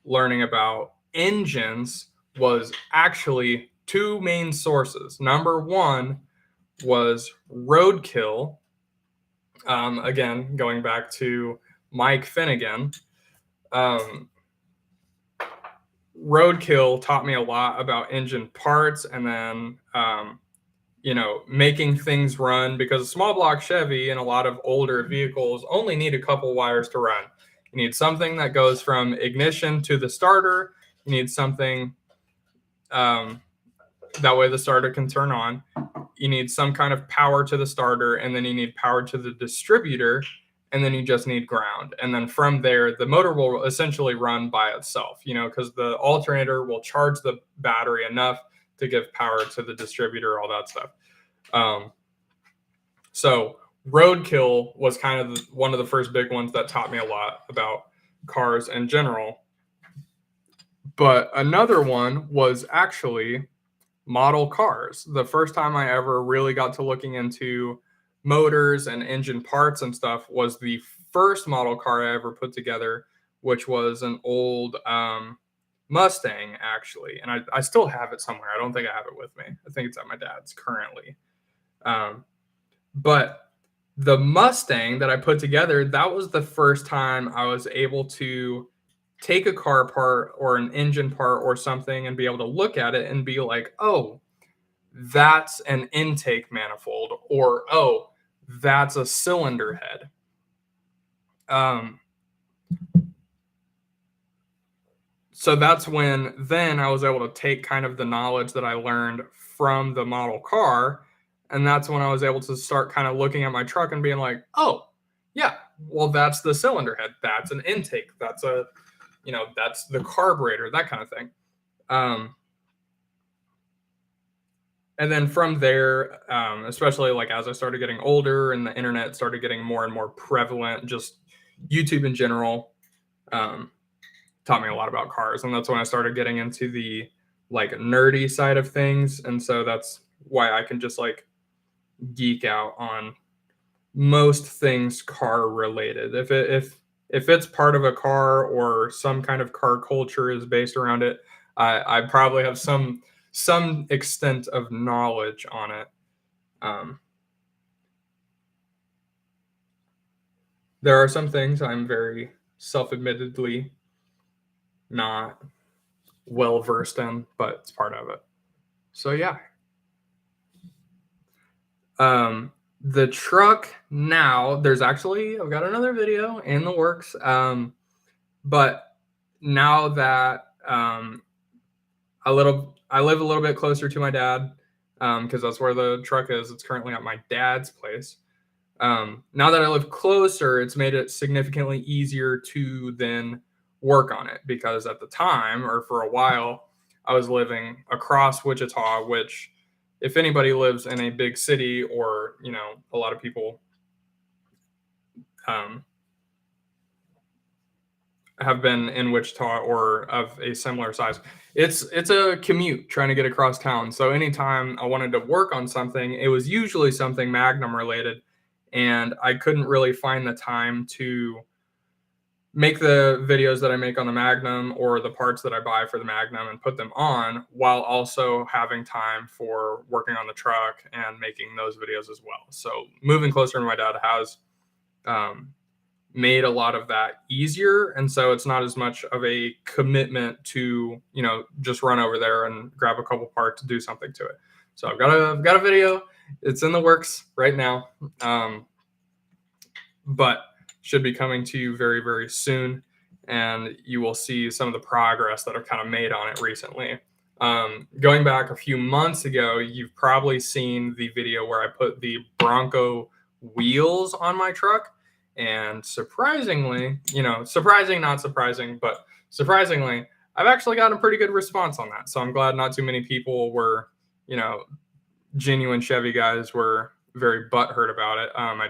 learning about engines was actually two main sources. Number one was Roadkill. Again, going back to Mike Finnegan. Roadkill taught me a lot about engine parts, and then making things run, because a small block Chevy and a lot of older vehicles only need a couple wires to run. You need something that goes from ignition to the starter. You need something that way the starter can turn on. You need some kind of power to the starter, and then you need power to the distributor, and then you just need ground. And then from there, the motor will essentially run by itself, because the alternator will charge the battery enough to give power to the distributor, all that stuff. So Roadkill was kind of one of the first big ones that taught me a lot about cars in general. But another one was actually model cars. The first time I ever really got to looking into motors and engine parts and stuff was the first model car I ever put together, which was an old Mustang, actually. And I still have it somewhere. I don't think I have it with me. I think it's at my dad's currently. But the Mustang that I put together, that was the first time I was able to take a car part or an engine part or something and be able to look at it and be like, oh, that's an intake manifold, or oh, that's a cylinder head. So that's when then I was able to take kind of the knowledge that I learned from the model car, and that's when I was able to start kind of looking at my truck and being like, oh, yeah, well, that's the cylinder head, that's an intake, that's a, that's the carburetor, that kind of thing. And then from there, especially like as I started getting older and the internet started getting more and more prevalent, just YouTube in general, taught me a lot about cars. And that's when I started getting into the like nerdy side of things. And so that's why I can just like geek out on most things car related. If it's part of a car or some kind of car culture is based around it, I probably have some extent of knowledge on it. There are some things I'm very self-admittedly not well versed in, but it's part of it. So yeah. The truck now, I've got another video in the works. But now that I live a little bit closer to my dad, because that's where the truck is. It's currently at my dad's place. Now that I live closer, it's made it significantly easier to then work on it, because at the time, or for a while, I was living across Wichita, which if anybody lives in a big city, or, a lot of people have been in Wichita or of a similar size, it's a commute trying to get across town. So anytime I wanted to work on something, it was usually something Magnum related, and I couldn't really find the time to make the videos that I make on the Magnum or the parts that I buy for the Magnum and put them on, while also having time for working on the truck and making those videos as well. So moving closer to my dad has made a lot of that easier. And so it's not as much of a commitment to, just run over there and grab a couple parts to do something to it. So I've got a video. It's in the works right now. But should be coming to you very, very soon. And you will see some of the progress that I've kind of made on it recently. Going back a few months ago, you've probably seen the video where I put the Bronco wheels on my truck. And surprisingly, surprising, not surprising, but surprisingly, I've actually gotten a pretty good response on that. So I'm glad not too many people were, genuine Chevy guys were very butthurt about it. I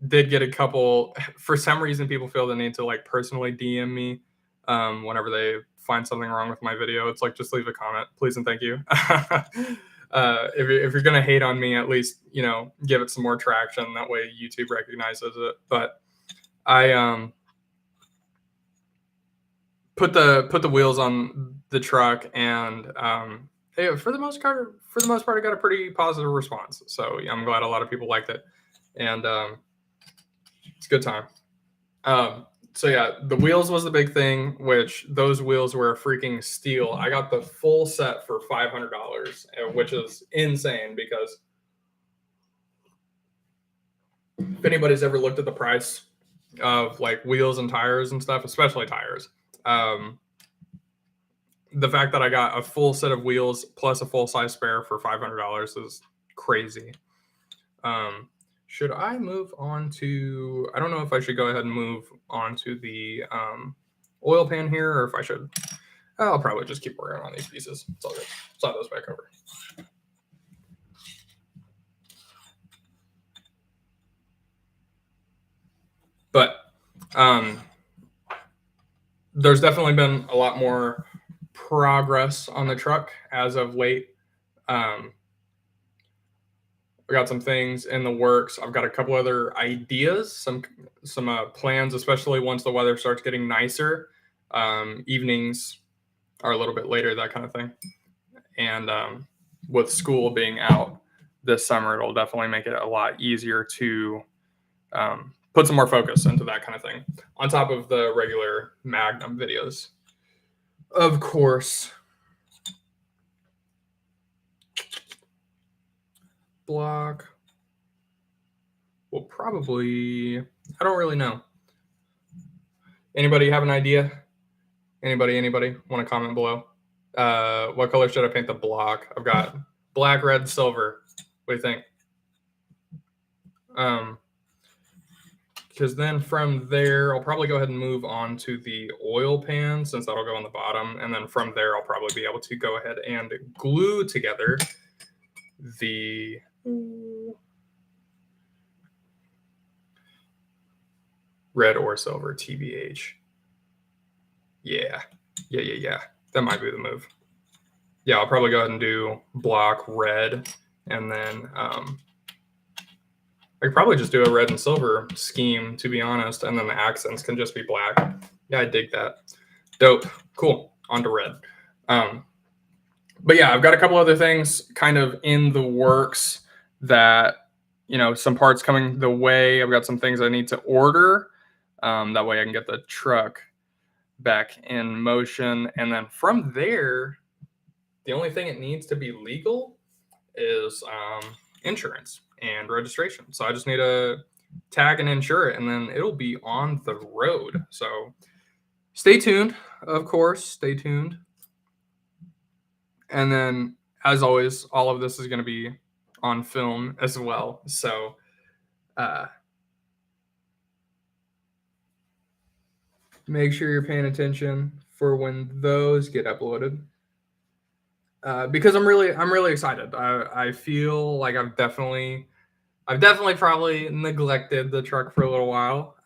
did get a couple, for some reason, people feel the need to like personally DM me whenever they find something wrong with my video. It's like, just leave a comment, please and thank you. If you're gonna hate on me, at least give it some more traction. That way YouTube recognizes it. But I put the wheels on the truck, and for the most part, I got a pretty positive response. So I'm glad a lot of people liked it, and it's a good time. So yeah, the wheels was the big thing, which those wheels were a freaking steal. I got the full set for $500, which is insane, because if anybody's ever looked at the price of like wheels and tires and stuff, especially tires, the fact that I got a full set of wheels plus a full size spare for $500 is crazy. Should I move on to, I don't know if I should go ahead and move on to the oil pan here, or if I should, I'll probably just keep working on these pieces. It's all good. Slide those back over. But there's definitely been a lot more progress on the truck as of late. I got some things in the works. I've got a couple other ideas, some plans, especially once the weather starts getting nicer. Evenings are a little bit later, that kind of thing. And with school being out this summer, it'll definitely make it a lot easier to put some more focus into that kind of thing, on top of the regular Magnum videos. Of course, block will probably, I don't really know. Anybody have an idea? Anybody want to comment below? What color should I paint the block? I've got black, red, silver. What do you think? Because then from there, I'll probably go ahead and move on to the oil pan, since that'll go on the bottom. And then from there, I'll probably be able to go ahead and glue together the red or silver, TBH. Yeah. That might be the move. Yeah, I'll probably go ahead and do block red, and then I could probably just do a red and silver scheme, to be honest, and then the accents can just be black. Yeah, I dig that. Dope. Cool. On to red. But yeah, I've got a couple other things kind of in the works that, some parts coming the way. I've got some things I need to order. That way I can get the truck back in motion. And then from there, the only thing it needs to be legal is insurance and registration. So I just need to tag and insure it, and then it'll be on the road. So stay tuned, of course, stay tuned. And then, as always, all of this is going to be on film as well. So make sure you're paying attention for when those get uploaded. Because I'm really excited. I feel like I've definitely probably neglected the truck for a little while.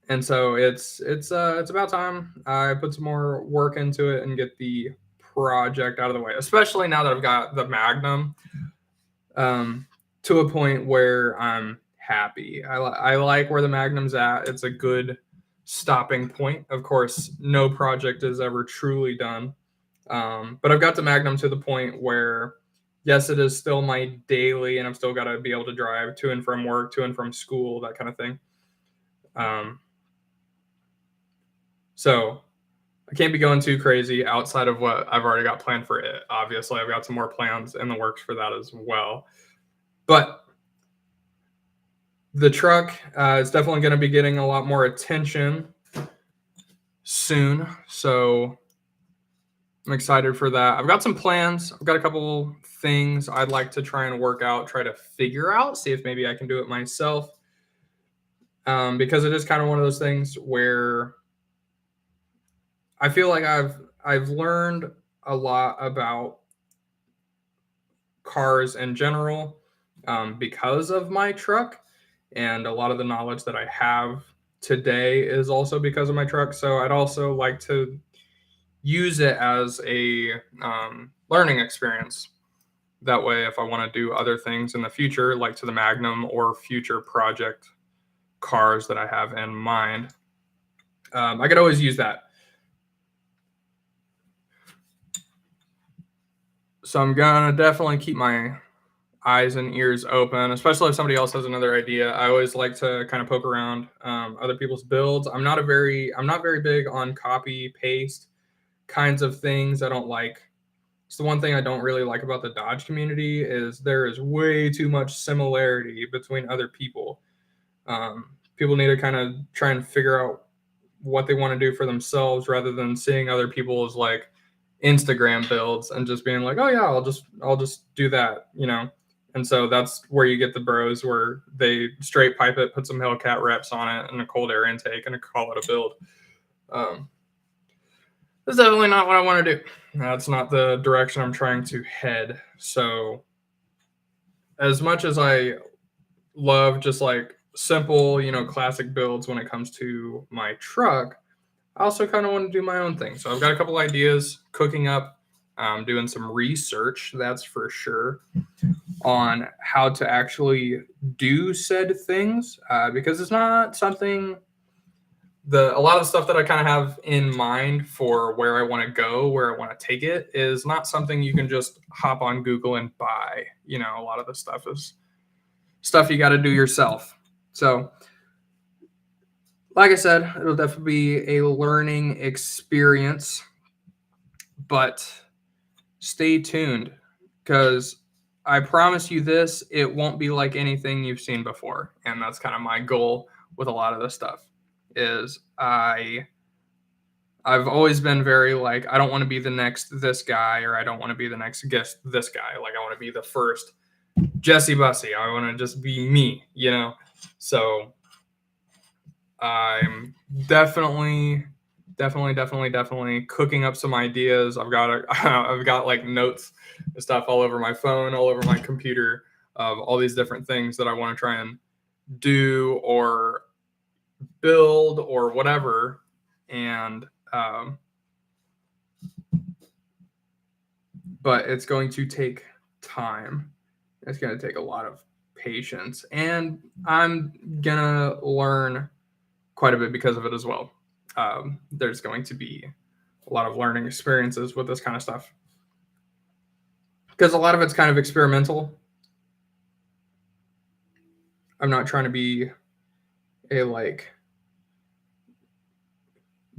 And so it's about time I put some more work into it and get the project out of the way, especially now that I've got the Magnum to a point where I'm happy. I like where the Magnum's at. It's a good stopping point. Of course, no project is ever truly done. But I've got the Magnum to the point where, yes, it is still my daily, and I'm still got to be able to drive to and from work, to and from school, that kind of thing. So I can't be going too crazy outside of what I've already got planned for it. Obviously, I've got some more plans in the works for that as well. But the truck is definitely going to be getting a lot more attention soon. So I'm excited for that. I've got some plans. I've got a couple things I'd like to try and work out, try to figure out, see if maybe I can do it myself. Because it is kind of one of those things where I feel like I've learned a lot about cars in general because of my truck, and a lot of the knowledge that I have today is also because of my truck. So I'd also like to use it as a learning experience. That way, if I want to do other things in the future, like to the Magnum or future project cars that I have in mind, I could always use that. So I'm gonna definitely keep my eyes and ears open, especially if somebody else has another idea. I always like to kind of poke around other people's builds. I'm not very big on copy paste kinds of things. I don't like. It's the one thing I don't really like about the Dodge community is there is way too much similarity between other people. People need to kind of try and figure out what they want to do for themselves rather than seeing other people's like Instagram builds and just being like, oh yeah, I'll just do that, And so that's where you get the bros where they straight pipe it, put some Hellcat reps on it and a cold air intake and call it a build. That's definitely not what I want to do. That's not the direction I'm trying to head. So as much as I love just like simple, classic builds when it comes to my truck, I also kind of want to do my own thing. So I've got a couple ideas cooking up. doing some research, that's for sure, on how to actually do said things, because it's not something. A lot of the stuff that I kind of have in mind for where I want to go, where I want to take it, is not something you can just hop on Google and buy. A lot of the stuff is stuff you got to do yourself. So, like I said, it'll definitely be a learning experience, but stay tuned, because I promise you this, it won't be like anything you've seen before. And that's kind of my goal with a lot of this stuff, is I've always been very like, I don't want to be the next this guy, or I don't want to be the next guest this guy. Like, I want to be the first Jesse Bussey. I want to just be me, So I'm definitely cooking up some ideas. I've got like notes and stuff all over my phone, all over my computer, of all these different things that I want to try and do or build or whatever. And but it's going to take time. It's going to take a lot of patience, and I'm gonna learn quite a bit because of it as well. There's going to be a lot of learning experiences with this kind of stuff, because a lot of it's kind of experimental. I'm not trying to be a like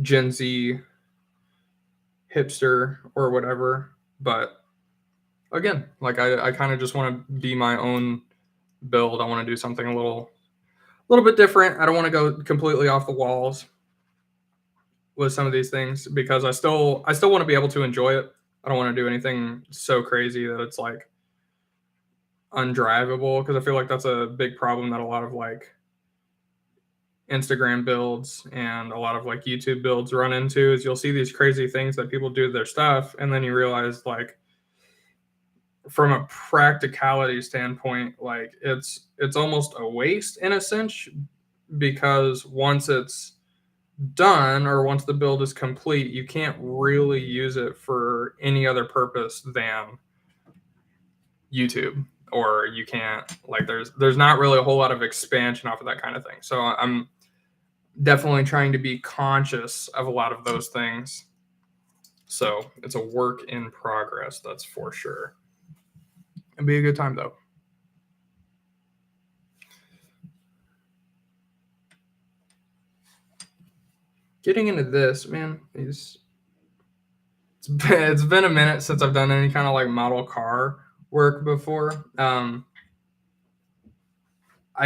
Gen Z hipster or whatever, but again, like I kind of just want to be my own build. I want to do something a little bit different. I don't want to go completely off the walls with some of these things, because I still want to be able to enjoy it. I don't want to do anything so crazy that it's like undrivable, because I feel like that's a big problem that a lot of like Instagram builds and a lot of like YouTube builds run into, is you'll see these crazy things that people do to their stuff, and then you realize, like, from a practicality standpoint, like it's almost a waste in a sense, because once it's done, or once the build is complete, you can't really use it for any other purpose than YouTube, or you can't, like, there's not really a whole lot of expansion off of that kind of thing. So I'm definitely trying to be conscious of a lot of those things. So it's a work in progress, that's for sure. It'll be a good time though. Getting into this, man, it's been a minute since I've done any kind of like model car work before. I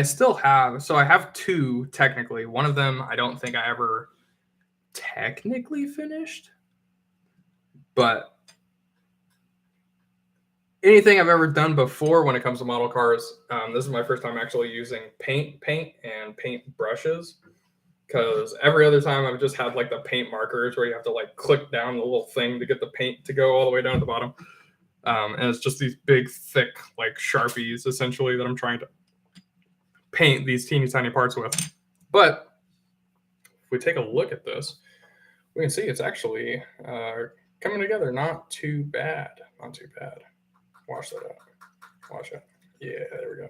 still have, so I have two technically. One of them I don't think I ever technically finished, but anything I've ever done before when it comes to model cars, this is my first time actually using paint and paint brushes, because every other time I've just had like the paint markers where you have to like click down the little thing to get the paint to go all the way down to the bottom. And it's just these big, thick, like Sharpies, essentially, that I'm trying to paint these teeny tiny parts with. But if we take a look at this, we can see it's actually coming together not too bad. Not too bad. Watch that out. Watch it. Yeah, there we go.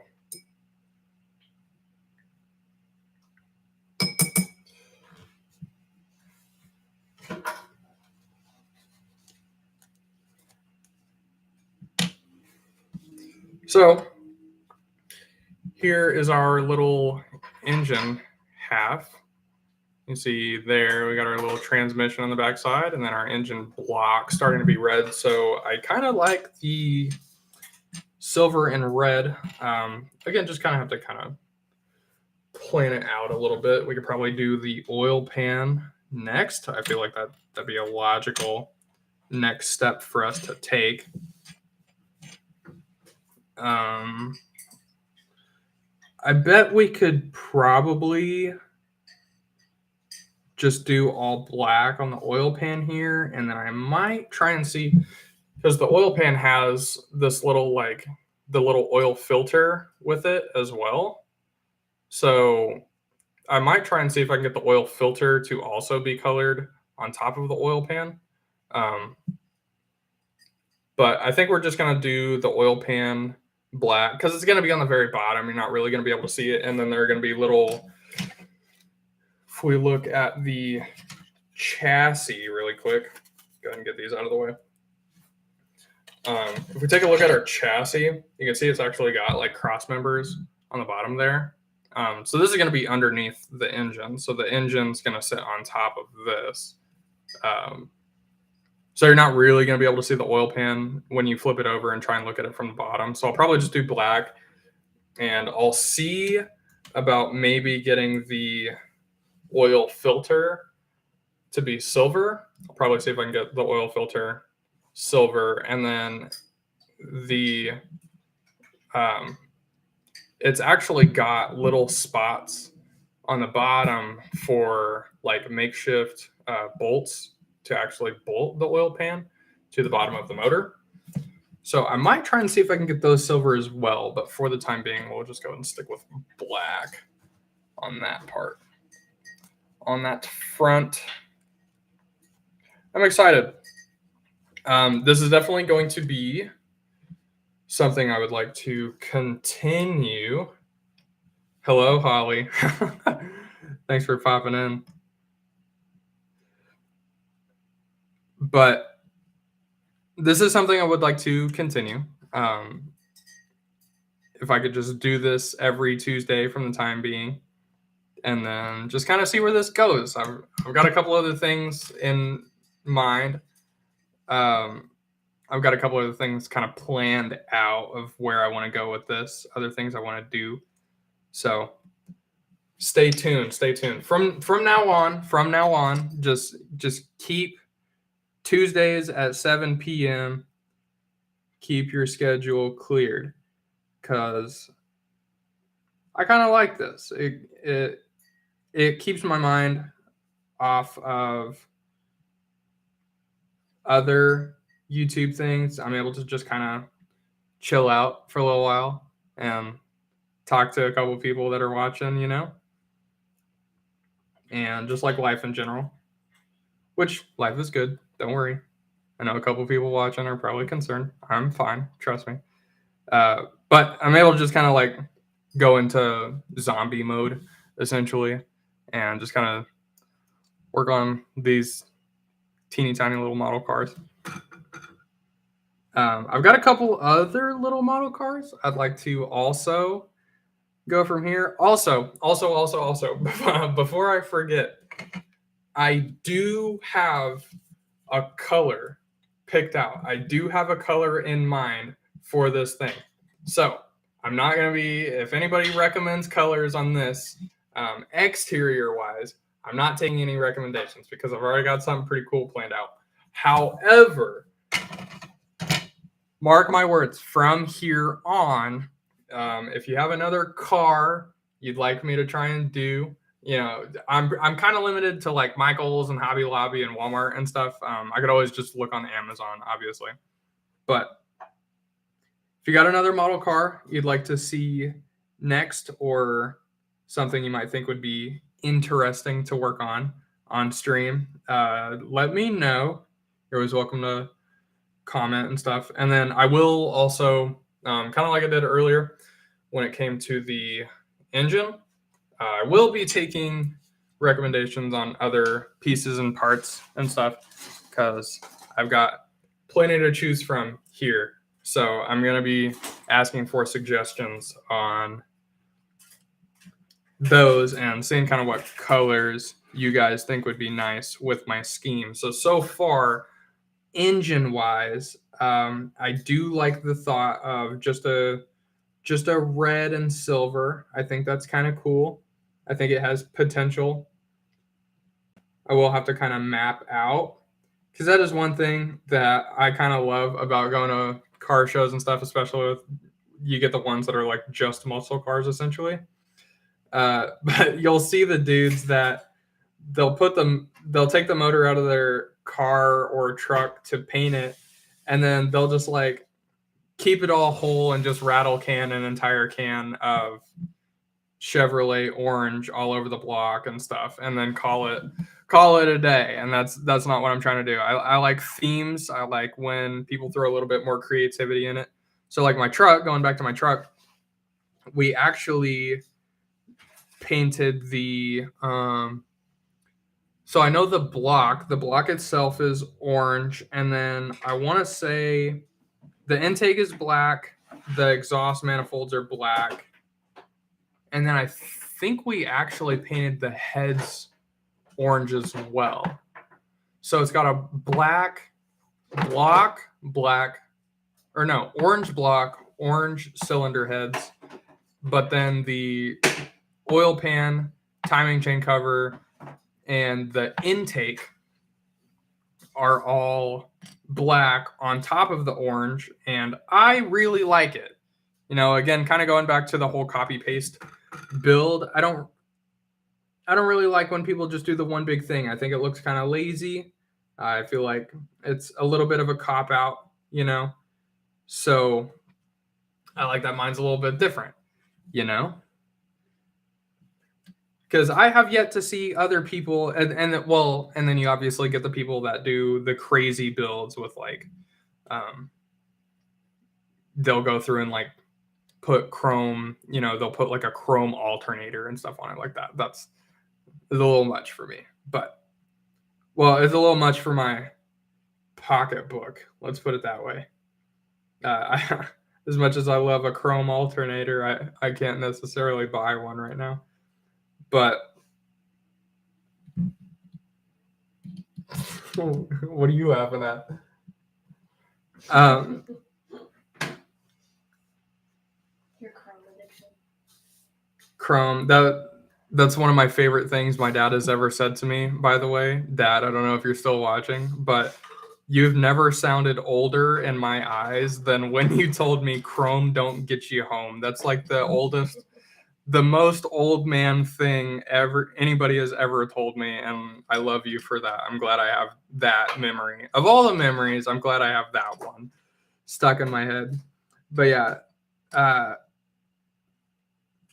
So here is our little engine half. You see there, we got our little transmission on the back side, and then our engine block starting to be red. So I kind of like the silver and red. Again, just kind of have to kind of plan it out a little bit. We could probably do the oil pan next. I feel like that'd be a logical next step for us to take. I bet we could probably just do all black on the oil pan here, and then I might try and see, because the oil pan has this little, like, the little oil filter with it as well. So I might try and see if I can get the oil filter to also be colored on top of the oil pan. But I think we're just going to do the oil pan black because it's going to be on the very bottom. You're not really going to be able to see it. And then there are going to be little, if we look at the chassis really quick, go ahead and get these out of the way. If we take a look at our chassis, you can see it's actually got like cross members on the bottom there. So this is going to be underneath the engine. So the engine's going to sit on top of this. So you're not really going to be able to see the oil pan when you flip it over and try and look at it from the bottom. So I'll probably just do black, and I'll see about maybe getting the oil filter to be silver. I'll probably see if I can get the oil filter silver, and then the it's actually got little spots on the bottom for like makeshift bolts to actually bolt the oil pan to the bottom of the motor. So I might try and see if I can get those silver as well, but for the time being, we'll just go and stick with black on that part. On that front, I'm excited. This is definitely going to be something I would like to continue. Hello, Holly. Thanks for popping in. But this is something I would like to continue. If I could just do this every Tuesday from the time being, and then just kind of see where this goes. I've got a couple other things in mind. I've got a couple other things kind of planned out of where I want to go with this, other things I want to do. So stay tuned. From now on, just keep Tuesdays at 7 p.m. Keep your schedule cleared, because I kind of like this. It keeps my mind off of other YouTube things. I'm able to just kind of chill out for a little while and talk to a couple people that are watching, and just like life in general, which life is good. Don't worry. I know a couple people watching are probably concerned. I'm fine. Trust me. But I'm able to just kind of like go into zombie mode essentially and just kind of work on these teeny tiny little model cars. I've got a couple other little model cars I'd like to also go from here. Also, before I forget, I do have a color picked out. I do have a color in mind for this thing. So I'm not going to be, if anybody recommends colors on this, exterior wise, I'm not taking any recommendations because I've already got something pretty cool planned out. However, mark my words, from here on, if you have another car you'd like me to try and do, I'm kind of limited to like Michael's and Hobby Lobby and Walmart and stuff. I could always just look on Amazon, obviously. But if you got another model car you'd like to see next, or something you might think would be interesting to work on stream, let me know. You're always welcome to comment and stuff. And then I will also, kind of like I did earlier when it came to the engine, I will be taking recommendations on other pieces and parts and stuff, because I've got plenty to choose from here. So I'm going to be asking for suggestions on those and seeing kind of what colors you guys think would be nice with my scheme. So far, engine wise, I do like the thought of just a red and silver. I think that's kind of cool. I think it has potential. I will have to kind of map out, because that is one thing that I kind of love about going to car shows and stuff, especially with, you get the ones that are like just muscle cars essentially. But you'll see the dudes that they'll take the motor out of their car or truck to paint it, and then they'll just like keep it all whole and just rattle can an entire can of Chevrolet orange all over the block and stuff, and then call it a day. And that's not what I'm trying to do. I like themes. I like when people throw a little bit more creativity in it. So like my truck, going back to my truck, we actually painted the so I know the block itself is orange, and then I want to say the intake is black, the exhaust manifolds are black, and then I think we actually painted the heads orange as well. So it's got a orange block, orange cylinder heads, but then the oil pan, timing chain cover, and the intake are all black on top of the orange, and I really like it. You know, again, kind of going back to the whole copy paste build, I don't really like when people just do the one big thing. I think it looks kind of lazy. I feel like it's a little bit of a cop out, you know. So I like that mine's a little bit different, you know. Because I have yet to see other people, and then you obviously get the people that do the crazy builds with like, they'll go through and like put chrome, you know, they'll put like a chrome alternator and stuff on it like that. That's a little much for me, but it's a little much for my pocketbook. Let's put it that way. As much as I love a chrome alternator, I can't necessarily buy one right now. But what are you having at? Your chrome addiction. Chrome, that's one of my favorite things my dad has ever said to me, by the way. Dad, I don't know if you're still watching, but you've never sounded older in my eyes than when you told me chrome don't get you home. That's like the most old man thing anybody has ever told me, and I love you for that. I'm glad I have that memory. Of all the memories, I'm glad I have that one stuck in my head. But yeah,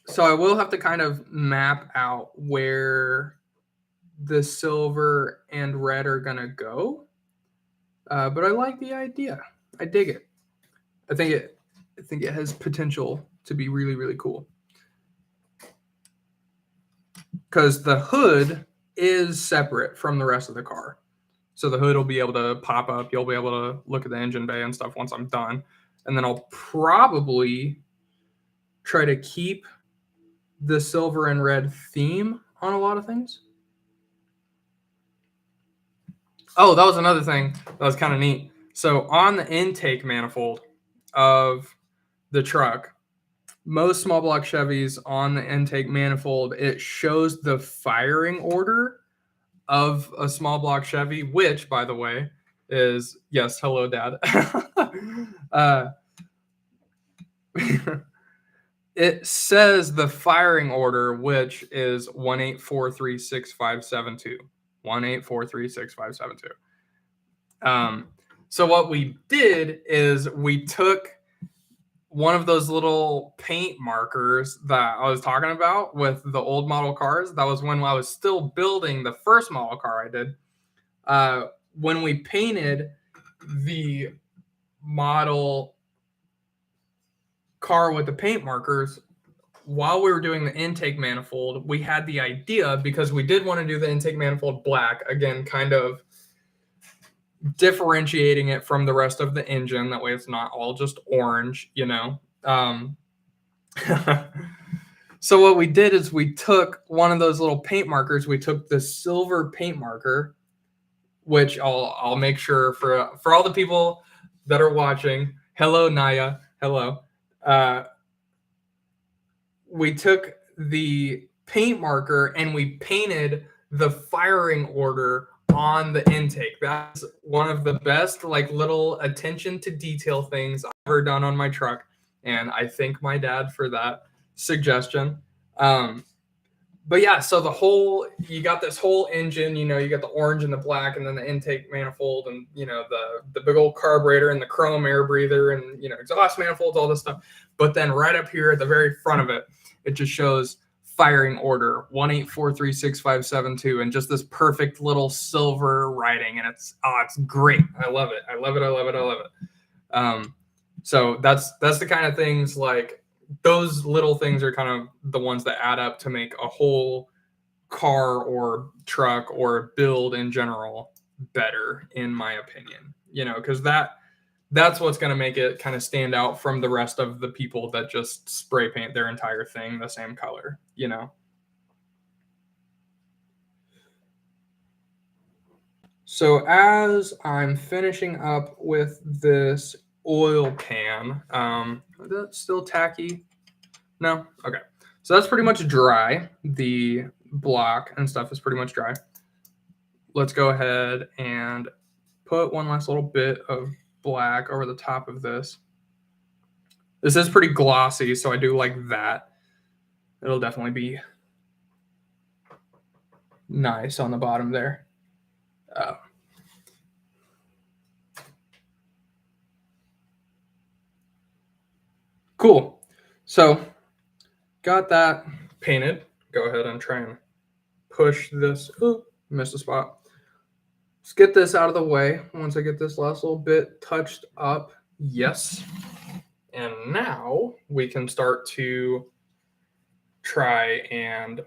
so I will have to kind of map out where the silver and red are gonna go. But I like the idea. I dig it. I think it has potential to be really, really cool. Because the hood is separate from the rest of the car. So the hood will be able to pop up. You'll be able to look at the engine bay and stuff once I'm done. And then I'll probably try to keep the silver and red theme on a lot of things. Oh, that was another thing that was kind of neat. So on the intake manifold of the truck, most small block Chevys on the intake manifold, it shows the firing order of a small block Chevy, which, by the way, is, yes, hello, Dad. It says the firing order, which is 184365572. 184365572. So what we did is we took one of those little paint markers that I was talking about with the old model cars. That was when I was still building the first model car I did. When we painted the model car with the paint markers, while we were doing the intake manifold, we had the idea, because we did want to do the intake manifold black, again, kind of differentiating it from the rest of the engine. That way it's not all just orange, you know. So what we did is we took one of those little paint markers. We took the silver paint marker, which I'll make sure for all the people that are watching. Hello, Naya. Hello. We took the paint marker and we painted the firing order on the intake. That's one of the best, like, little attention to detail things I've ever done on my truck, and I thank my dad for that suggestion. But yeah, so you got this whole engine, you know, you got the orange and the black, and then the intake manifold, and, you know, the big old carburetor and the chrome air breather, and, you know, exhaust manifolds, all this stuff. But then right up here at the very front of it, it just shows firing order 1843657 and just this perfect little silver writing, and it's great. I love it. I love it. I love it. I love it. So that's the kind of things, like those little things are kind of the ones that add up to make a whole car or truck or build in general better, in my opinion. Because that's what's going to make it kind of stand out from the rest of the people that just spray paint their entire thing the same color. So as I'm finishing up with this oil pan, is that still tacky? No? Okay. So that's pretty much dry. The block and stuff is pretty much dry. Let's go ahead and put one last little bit of black over the top of this. This is pretty glossy, so I do like that. It'll definitely be nice on the bottom there. Cool. So got that painted. Go ahead and try and push this. Oh, missed a spot. Let's get this out of the way. Once I get this last little bit touched up, yes. And now we can start to try and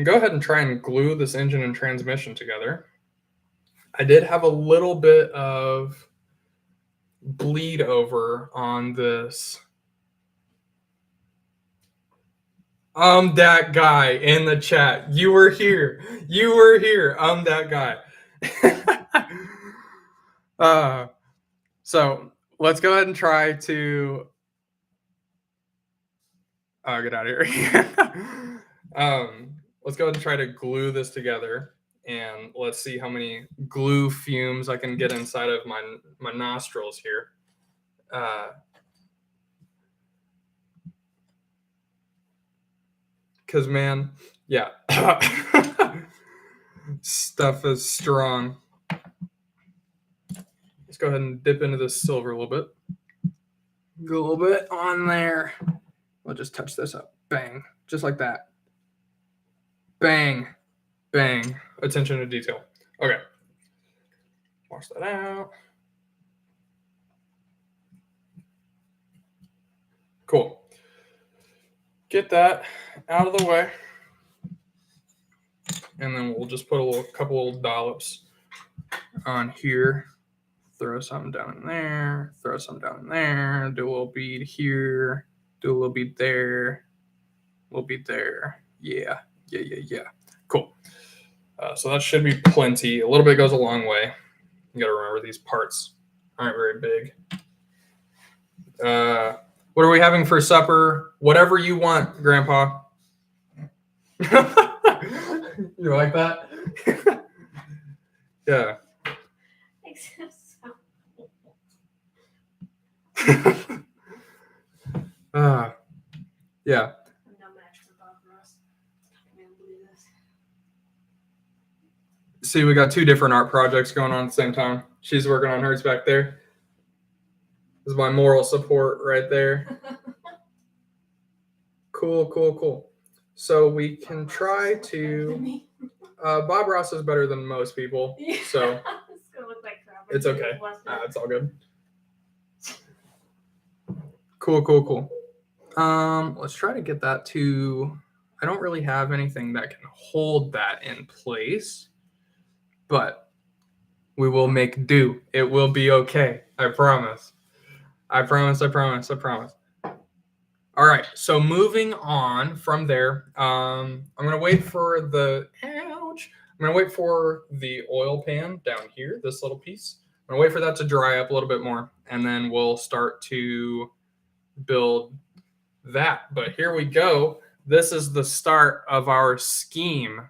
go ahead and try and glue this engine and transmission together. I did have a little bit of bleed over on this. That guy in the chat. You were here. That guy. So let's go ahead and try to get out of here. Let's go ahead and try to glue this together, and let's see how many glue fumes I can get inside of my nostrils here. Because, man, yeah. Stuff is strong. Let's go ahead and dip into this silver a little bit. Go a little bit on there. We'll just touch this up. Bang. Just like that. Bang. Bang. Attention to detail. Okay. Wash that out. Cool. Get that out of the way. And then we'll just put a couple little dollops on here. Throw some down in there. Throw some down in there. Do a little bead here. Do a little bead there. A little bead there. Yeah. Cool. So that should be plenty. A little bit goes a long way. You got to remember these parts aren't very big. What are we having for supper? Whatever you want, Grandpa. You like that? Yeah. Yeah. I'm no match for Bob Ross. I can't believe this. See, we got two different art projects going on at the same time. She's working on hers back there. This is my moral support right there. Cool. So we can try to. Bob Ross is better than most people, so It's gonna look like crap. it's okay. It's all good. Cool. Let's try to get that to. I don't really have anything that can hold that in place, but we will make do. It will be okay. I promise. I promise. All right. So moving on from there, I'm gonna wait for the. Ouch! I'm gonna wait for the oil pan down here. This little piece. I'm gonna wait for that to dry up a little bit more, and then we'll start to build that. But here we go. This is the start of our scheme.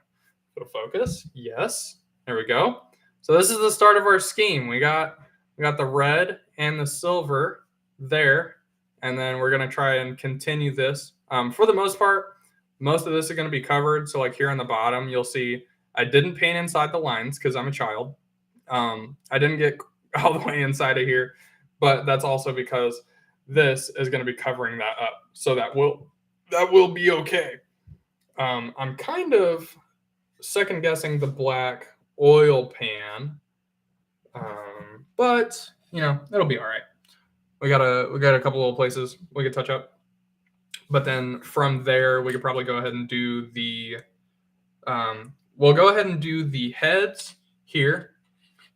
Go to focus. Yes. There we go. So this is the start of our scheme. We got the red and the silver there, and then we're gonna try and continue this. For the most part, most of this is gonna be covered. So like here on the bottom, you'll see I didn't paint inside the lines because I'm a child. I didn't get all the way inside of here, but that's also because this is going to be covering that up. So that will be okay. I'm kind of second guessing the black oil pan, but it'll be all right. We got a couple little places we could touch up, but then from there we could probably go ahead and do the we'll go ahead and do the heads here.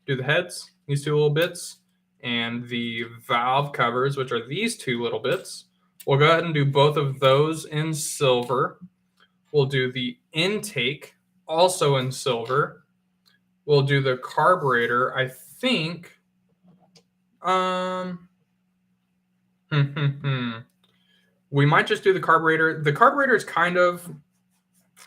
Do the heads, these two little bits, and the valve covers, which are these two little bits. We'll go ahead and do both of those in silver. We'll do the intake also in silver. We'll do the carburetor, I think. We might just do the carburetor. The carburetor is kind of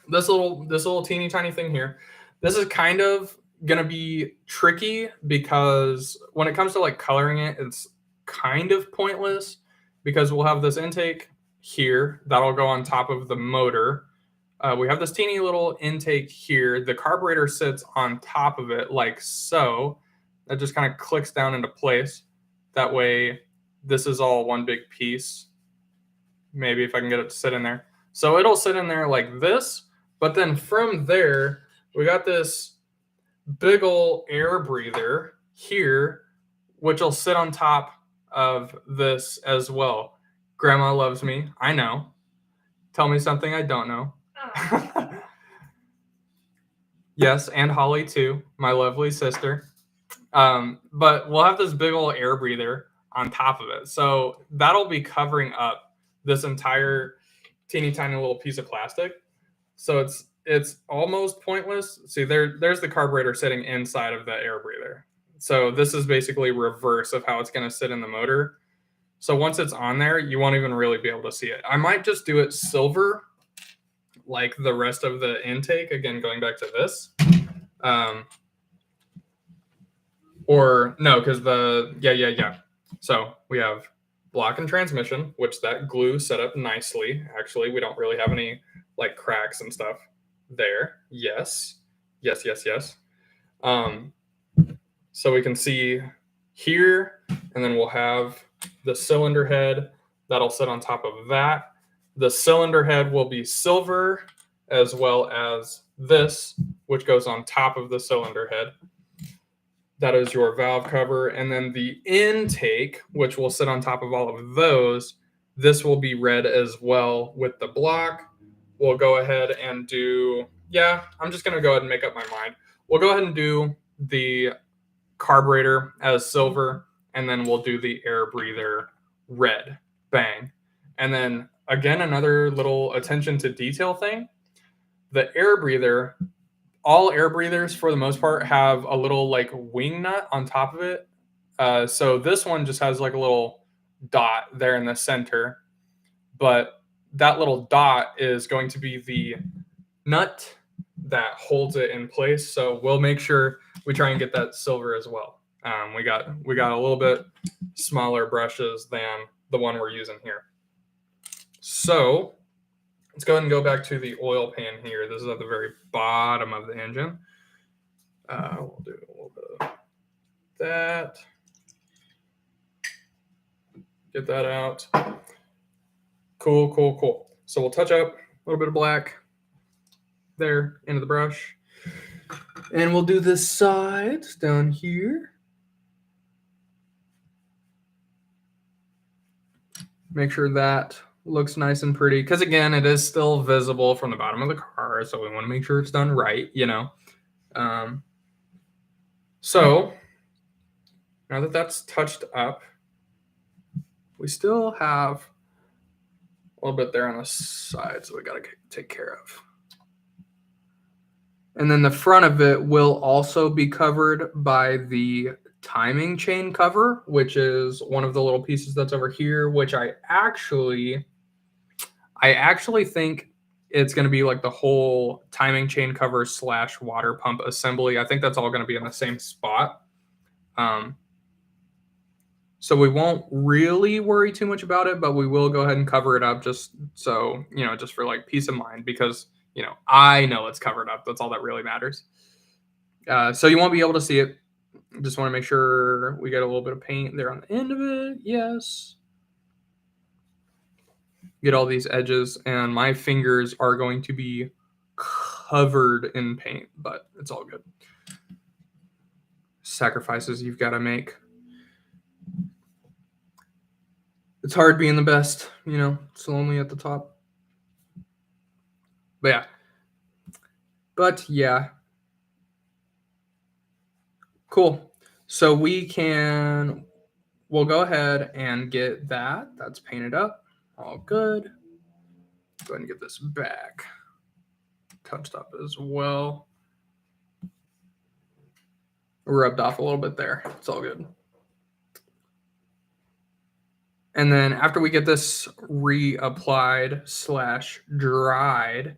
this little teeny tiny thing here. This is kind of gonna be tricky because when it comes to like coloring it, it's kind of pointless because we'll have this intake here that'll go on top of the motor. We have this teeny little intake here. The carburetor sits on top of it like so. That just kind of clicks down into place. That way, this is all one big piece. Maybe if I can get it to sit in there. So it'll sit in there like this. But then from there, we got this big ol' air breather here, which will sit on top of this as well. Grandma loves me. I know. Tell me something I don't know. Oh. Yes, and Holly too, my lovely sister. But we'll have this big old air breather on top of it. So that'll be covering up this entire teeny tiny little piece of plastic. So it's almost pointless. See, there's the carburetor sitting inside of the air breather. So this is basically reverse of how it's going to sit in the motor. So once it's on there, you won't even really be able to see it. I might just do it silver, like the rest of the intake. Again, going back to this. Or no, because yeah. So we have block and transmission, which that glue set up nicely. Actually, we don't really have any like cracks and stuff there. Yes. So we can see here, and then we'll have the cylinder head that'll sit on top of that. The cylinder head will be silver, as well as this, which goes on top of the cylinder head. That is your valve cover. And then the intake, which will sit on top of all of those, this will be red as well with the block. We'll go ahead and do, I'm just going to go ahead and make up my mind. We'll go ahead and do the carburetor as silver, and then we'll do the air breather red. Bang. And then again, another little attention to detail thing. The air breather, all air breathers for the most part have a little like wing nut on top of it. So this one just has like a little dot there in the center, but that little dot is going to be the nut that holds it in place. So we'll make sure we try and get that silver as well. We got a little bit smaller brushes than the one we're using here. So let's go ahead and go back to the oil pan here. This is at the very bottom of the engine. We'll do a little bit of that. Get that out. Cool. So we'll touch up a little bit of black there into the brush. And we'll do the sides down here. Make sure that looks nice and pretty. Because again, it is still visible from the bottom of the car. So we want to make sure it's done right, So now that that's touched up, we still have a little bit there on the side. So we got to take care of. And then the front of it will also be covered by the timing chain cover, which is one of the little pieces that's over here, which I actually think it's going to be like the whole timing chain cover / water pump assembly. I think that's all going to be in the same spot. So we won't really worry too much about it, but we will go ahead and cover it up just so, just for like peace of mind, because I know it's covered up. That's all that really matters. So you won't be able to see it. Just want to make sure we get a little bit of paint there on the end of it. Yes. get all these edges, and my fingers are going to be covered in paint, but it's all good. Sacrifices you've got to make. It's hard being the best, you know, it's lonely at the top. But yeah. Cool. So we'll go ahead and get that. That's painted up. All good. Go ahead and get this back touched up as well. Rubbed off a little bit there. It's all good. And then after we get this reapplied / dried,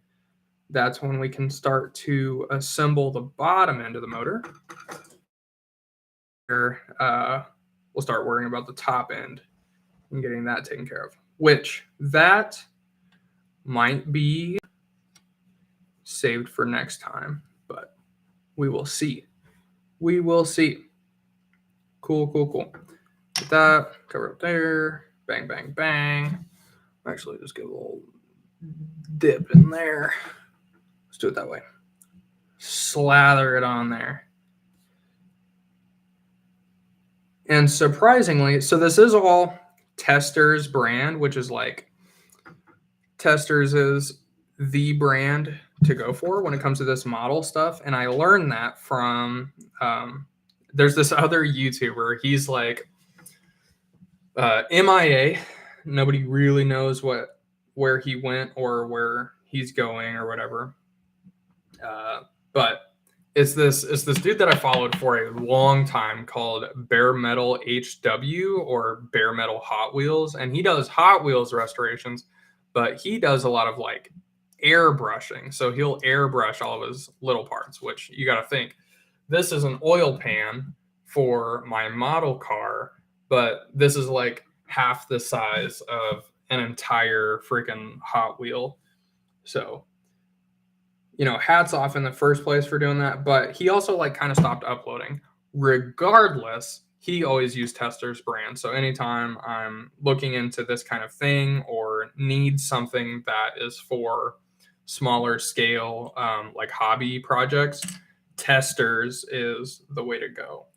that's when we can start to assemble the bottom end of the motor. We'll start worrying about the top end and getting that taken care of, which that might be saved for next time, but we will see. We will see. Cool. Get that, cover up there. Bang, bang, bang. Actually, just give a little dip in there. Let's do it that way. Slather it on there. And surprisingly, so this is all Testors brand, which is like Testors is the brand to go for when it comes to this model stuff. And I learned that from there's this other YouTuber. He's like MIA. Nobody really knows where he went or where he's going or whatever. But it's this dude that I followed for a long time called Bare Metal HW or Bare Metal Hot Wheels, and he does Hot Wheels restorations, but he does a lot of like airbrushing. So he'll airbrush all of his little parts, which you got to think, this is an oil pan for my model car, but this is like half the size of an entire freaking Hot Wheel. So, you know, hats off in the first place for doing that. But he also like kind of stopped uploading. Regardless, he always used Testors brand. So anytime I'm looking into this kind of thing or need something that is for smaller scale, like hobby projects, Testors is the way to go.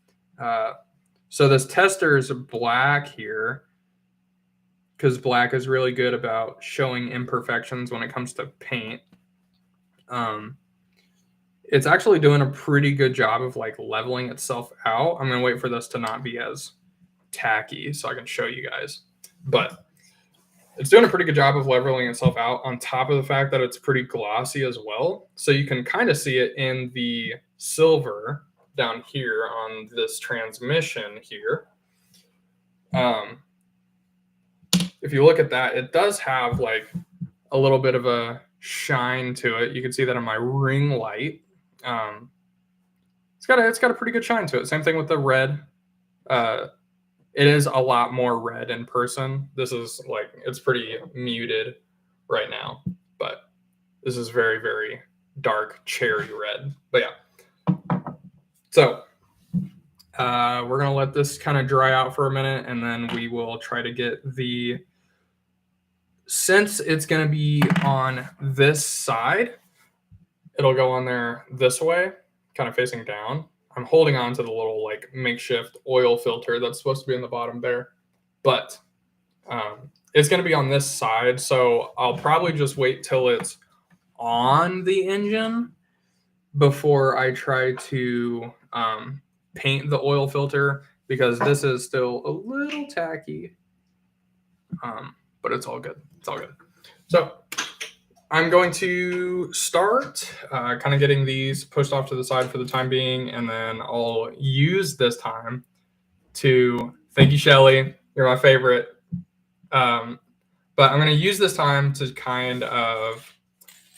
So this Testors black here, because black is really good about showing imperfections when it comes to paint. It's actually doing a pretty good job of like leveling itself out. I'm going to wait for this to not be as tacky so I can show you guys. But it's doing a pretty good job of leveling itself out on top of the fact that it's pretty glossy as well. So you can kind of see it in the silver down here on this transmission here. If you look at that, it does have like a little bit of a shine to it. You can see that on my ring light. It's got a pretty good shine to it. Same thing with the red. It is a lot more red in person. This is like, it's pretty muted right now, but this is very, very dark cherry red. But yeah. So we're going to let this kind of dry out for a minute, and then we will try to get since it's going to be on this side, it'll go on there this way, kind of facing down. I'm holding on to the little like makeshift oil filter that's supposed to be in the bottom there, but it's going to be on this side. So I'll probably just wait till it's on the engine before I try to paint the oil filter, because this is still a little tacky, but it's all good. It's all good. So I'm going to start kind of getting these pushed off to the side for the time being, and then I'll use this time to thank you, Shelly. You're my favorite. But I'm going to use this time to kind of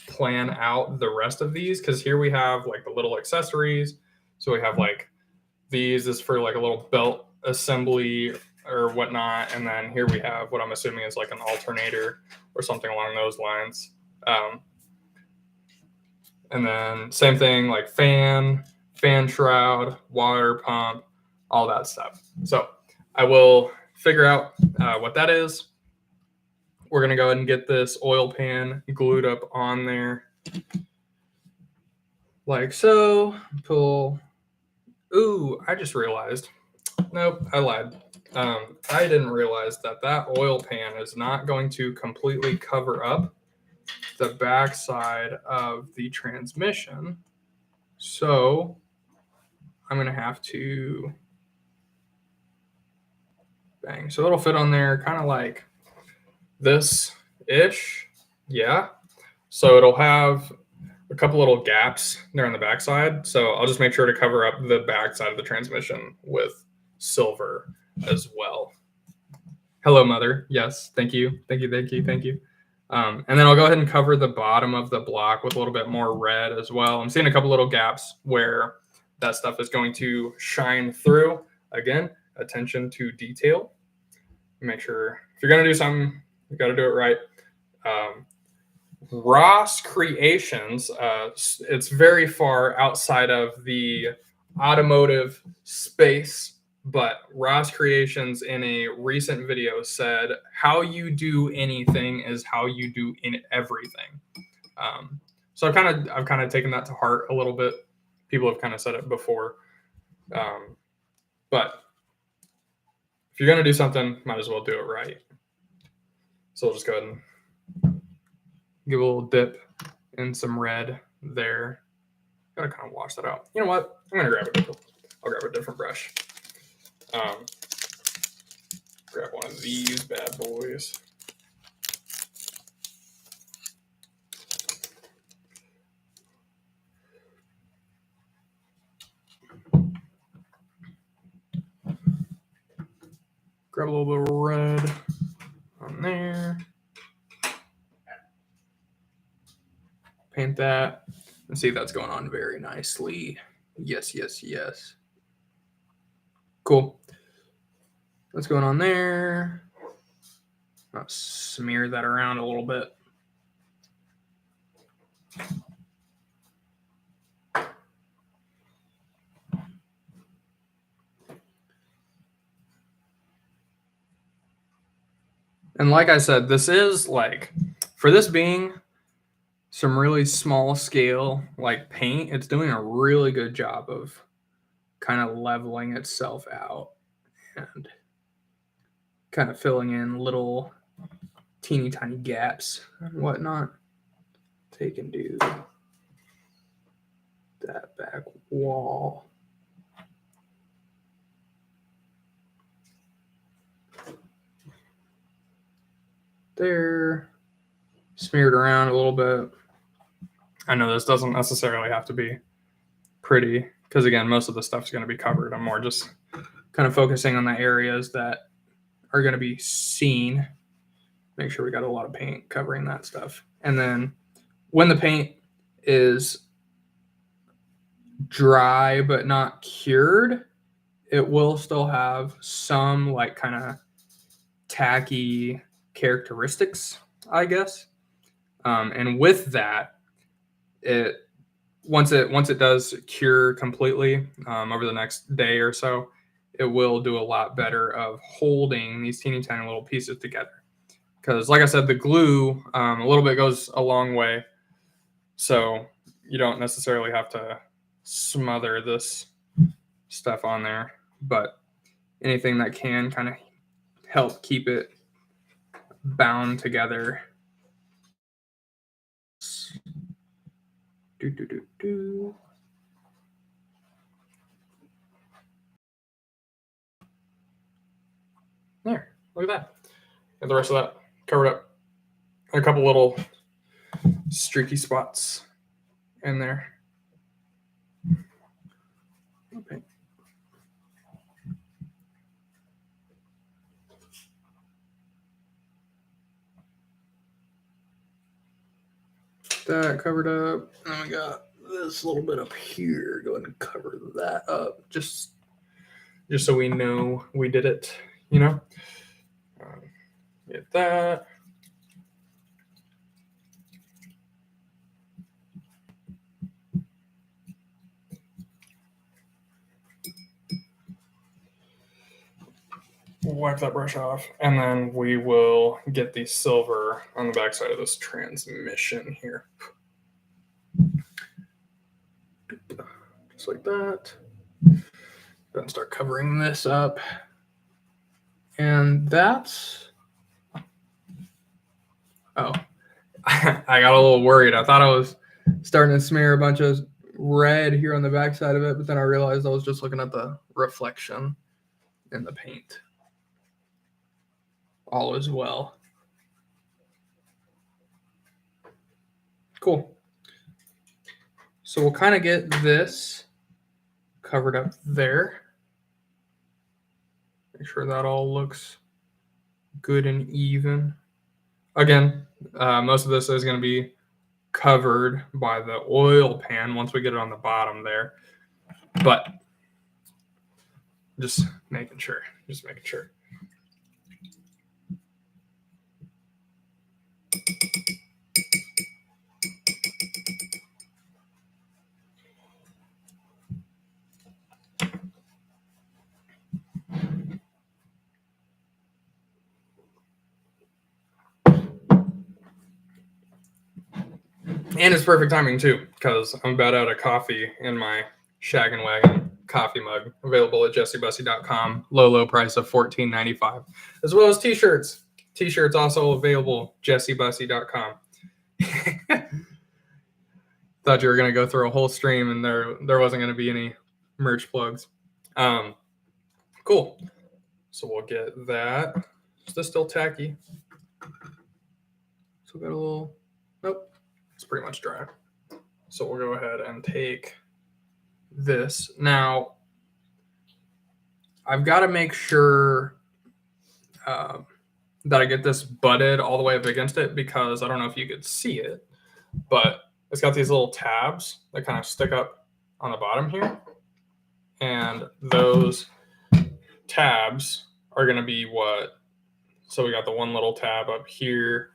plan out the rest of these, because here we have like the little accessories. So we have like these. This is for like a little belt assembly or whatnot, and then here we have what I'm assuming is like an alternator or something along those lines. And then same thing, like fan shroud, water pump, all that stuff. So I will figure out what that is, we're going to go ahead and get this oil pan glued up on there. Like so. Pull. Ooh, I just realized. Nope, I lied. I didn't realize that oil pan is not going to completely cover up the backside of the transmission. So I'm going to have to bang. So it'll fit on there kind of like this-ish. Yeah. So it'll have a couple little gaps there on the backside. So I'll just make sure to cover up the backside of the transmission with silver as well. Hello, Mother. Yes, thank you. Thank you, thank you, thank you. And then I'll go ahead and cover the bottom of the block with a little bit more red as well. I'm seeing a couple little gaps where that stuff is going to shine through. Again, attention to detail. Make sure if you're going to do something, you got to do it right. Ross Creations, it's very far outside of the automotive space, but Ross Creations in a recent video said, how you do anything is how you do in everything. So I've kind of taken that to heart a little bit. People have kind of said it before. But if you're going to do something, might as well do it right. So we'll just go ahead and give a little dip in some red there. Gotta kind of wash that out. You know what? I'm gonna grab I'll grab a different brush. Grab one of these bad boys. Grab a little bit of red on there. Paint that and see if that's going on very nicely. Yes, yes, yes. Cool. What's going on there? I'll smear that around a little bit. And like I said, this is like, for this being some really small scale like paint, it's doing a really good job of kind of leveling itself out and kind of filling in little teeny tiny gaps and whatnot. Take and do that back wall. There. Smeared around a little bit. I know this doesn't necessarily have to be pretty because, again, most of the stuff's going to be covered. I'm more just kind of focusing on the areas that are going to be seen. Make sure we got a lot of paint covering that stuff. And then when the paint is dry but not cured, it will still have some like kind of tacky characteristics, I guess. And with that, once it does cure completely over the next day or so, it will do a lot better of holding these teeny tiny little pieces together. Because like I said, the glue a little bit goes a long way. So you don't necessarily have to smother this stuff on there, but anything that can kind of help keep it bound together. There, look at that. And the rest of that covered up. A couple little streaky spots in there. Okay. That covered up. And we got this little bit up here. Go ahead and cover that up, just so we know we did it. You know. Get that. we'll wipe that brush off, and then we will get the silver on the backside of this transmission here. Just like that. Then start covering this up. And that's... Oh, I got a little worried. I thought I was starting to smear a bunch of red here on the backside of it, but then I realized I was just looking at the reflection in the paint. All is well. Cool. So we'll kind of get this covered up there. Make sure that all looks good and even. Again, most of this is going to be covered by the oil pan once we get it on the bottom there. But just making sure. And it's perfect timing too, because I'm about out of coffee in my Shaggin' Wagon coffee mug, available at jessiebussy.com. Low price of $14.95, as well as t-shirts. T-shirts also available, jessiebussy.com. Thought you were gonna go through a whole stream and there wasn't gonna be any merch plugs. Cool. So we'll get that. Is this still tacky? So got a little. Nope. It's pretty much dry. So we'll go ahead and take this. Now, I've got to make sure that I get this butted all the way up against it, because I don't know if you could see it, but it's got these little tabs that kind of stick up on the bottom here. And those tabs are going to be what? So we got the one little tab up here.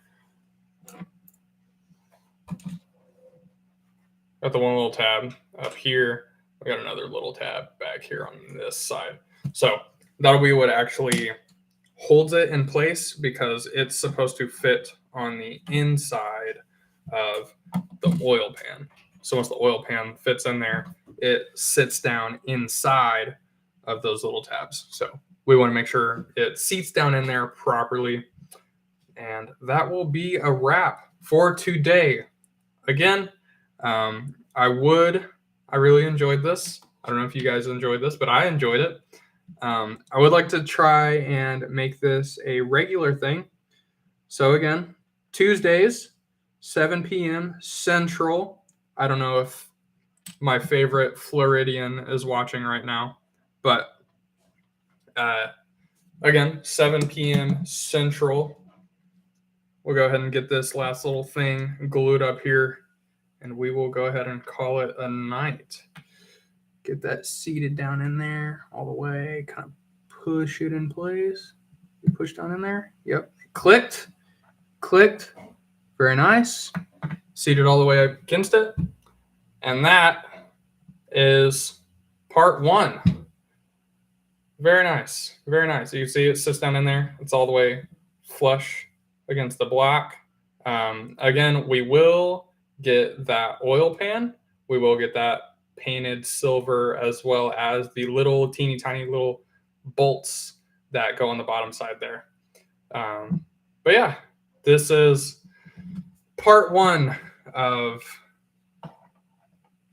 Got the one little tab up here. We got another little tab back here on this side. So that'll be what actually holds it in place, because it's supposed to fit on the inside of the oil pan. So once the oil pan fits in there, it sits down inside of those little tabs. So we want to make sure it seats down in there properly. And that will be a wrap for today. Again, I really enjoyed this. I don't know if you guys enjoyed this, but I enjoyed it. I would like to try and make this a regular thing. So again, Tuesdays, 7 p.m. Central. I don't know if my favorite Floridian is watching right now, but again, 7 p.m. Central. We'll go ahead and get this last little thing glued up here, and we will go ahead and call it a night. Get that seated down in there all the way, kind of push it in place. You push down in there. Yep. Clicked. Very nice. Seated all the way against it. And that is part one. Very nice. You see it sits down in there. It's all the way flush against the black. Again, we will get that oil pan. We will get that painted silver, as well as the little teeny tiny little bolts that go on the bottom side there. But yeah, this is part one of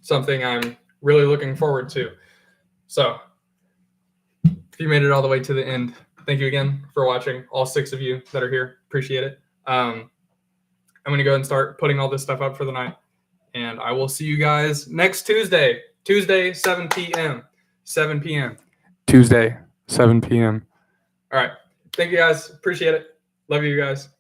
something I'm really looking forward to. So if you made it all the way to the end, thank you again for watching, all 6 of you that are here. Appreciate it. I'm going to go and start putting all this stuff up for the night. And I will see you guys next Tuesday. Tuesday, 7 p.m. Tuesday, 7 p.m. All right. Thank you guys. Appreciate it. Love you guys.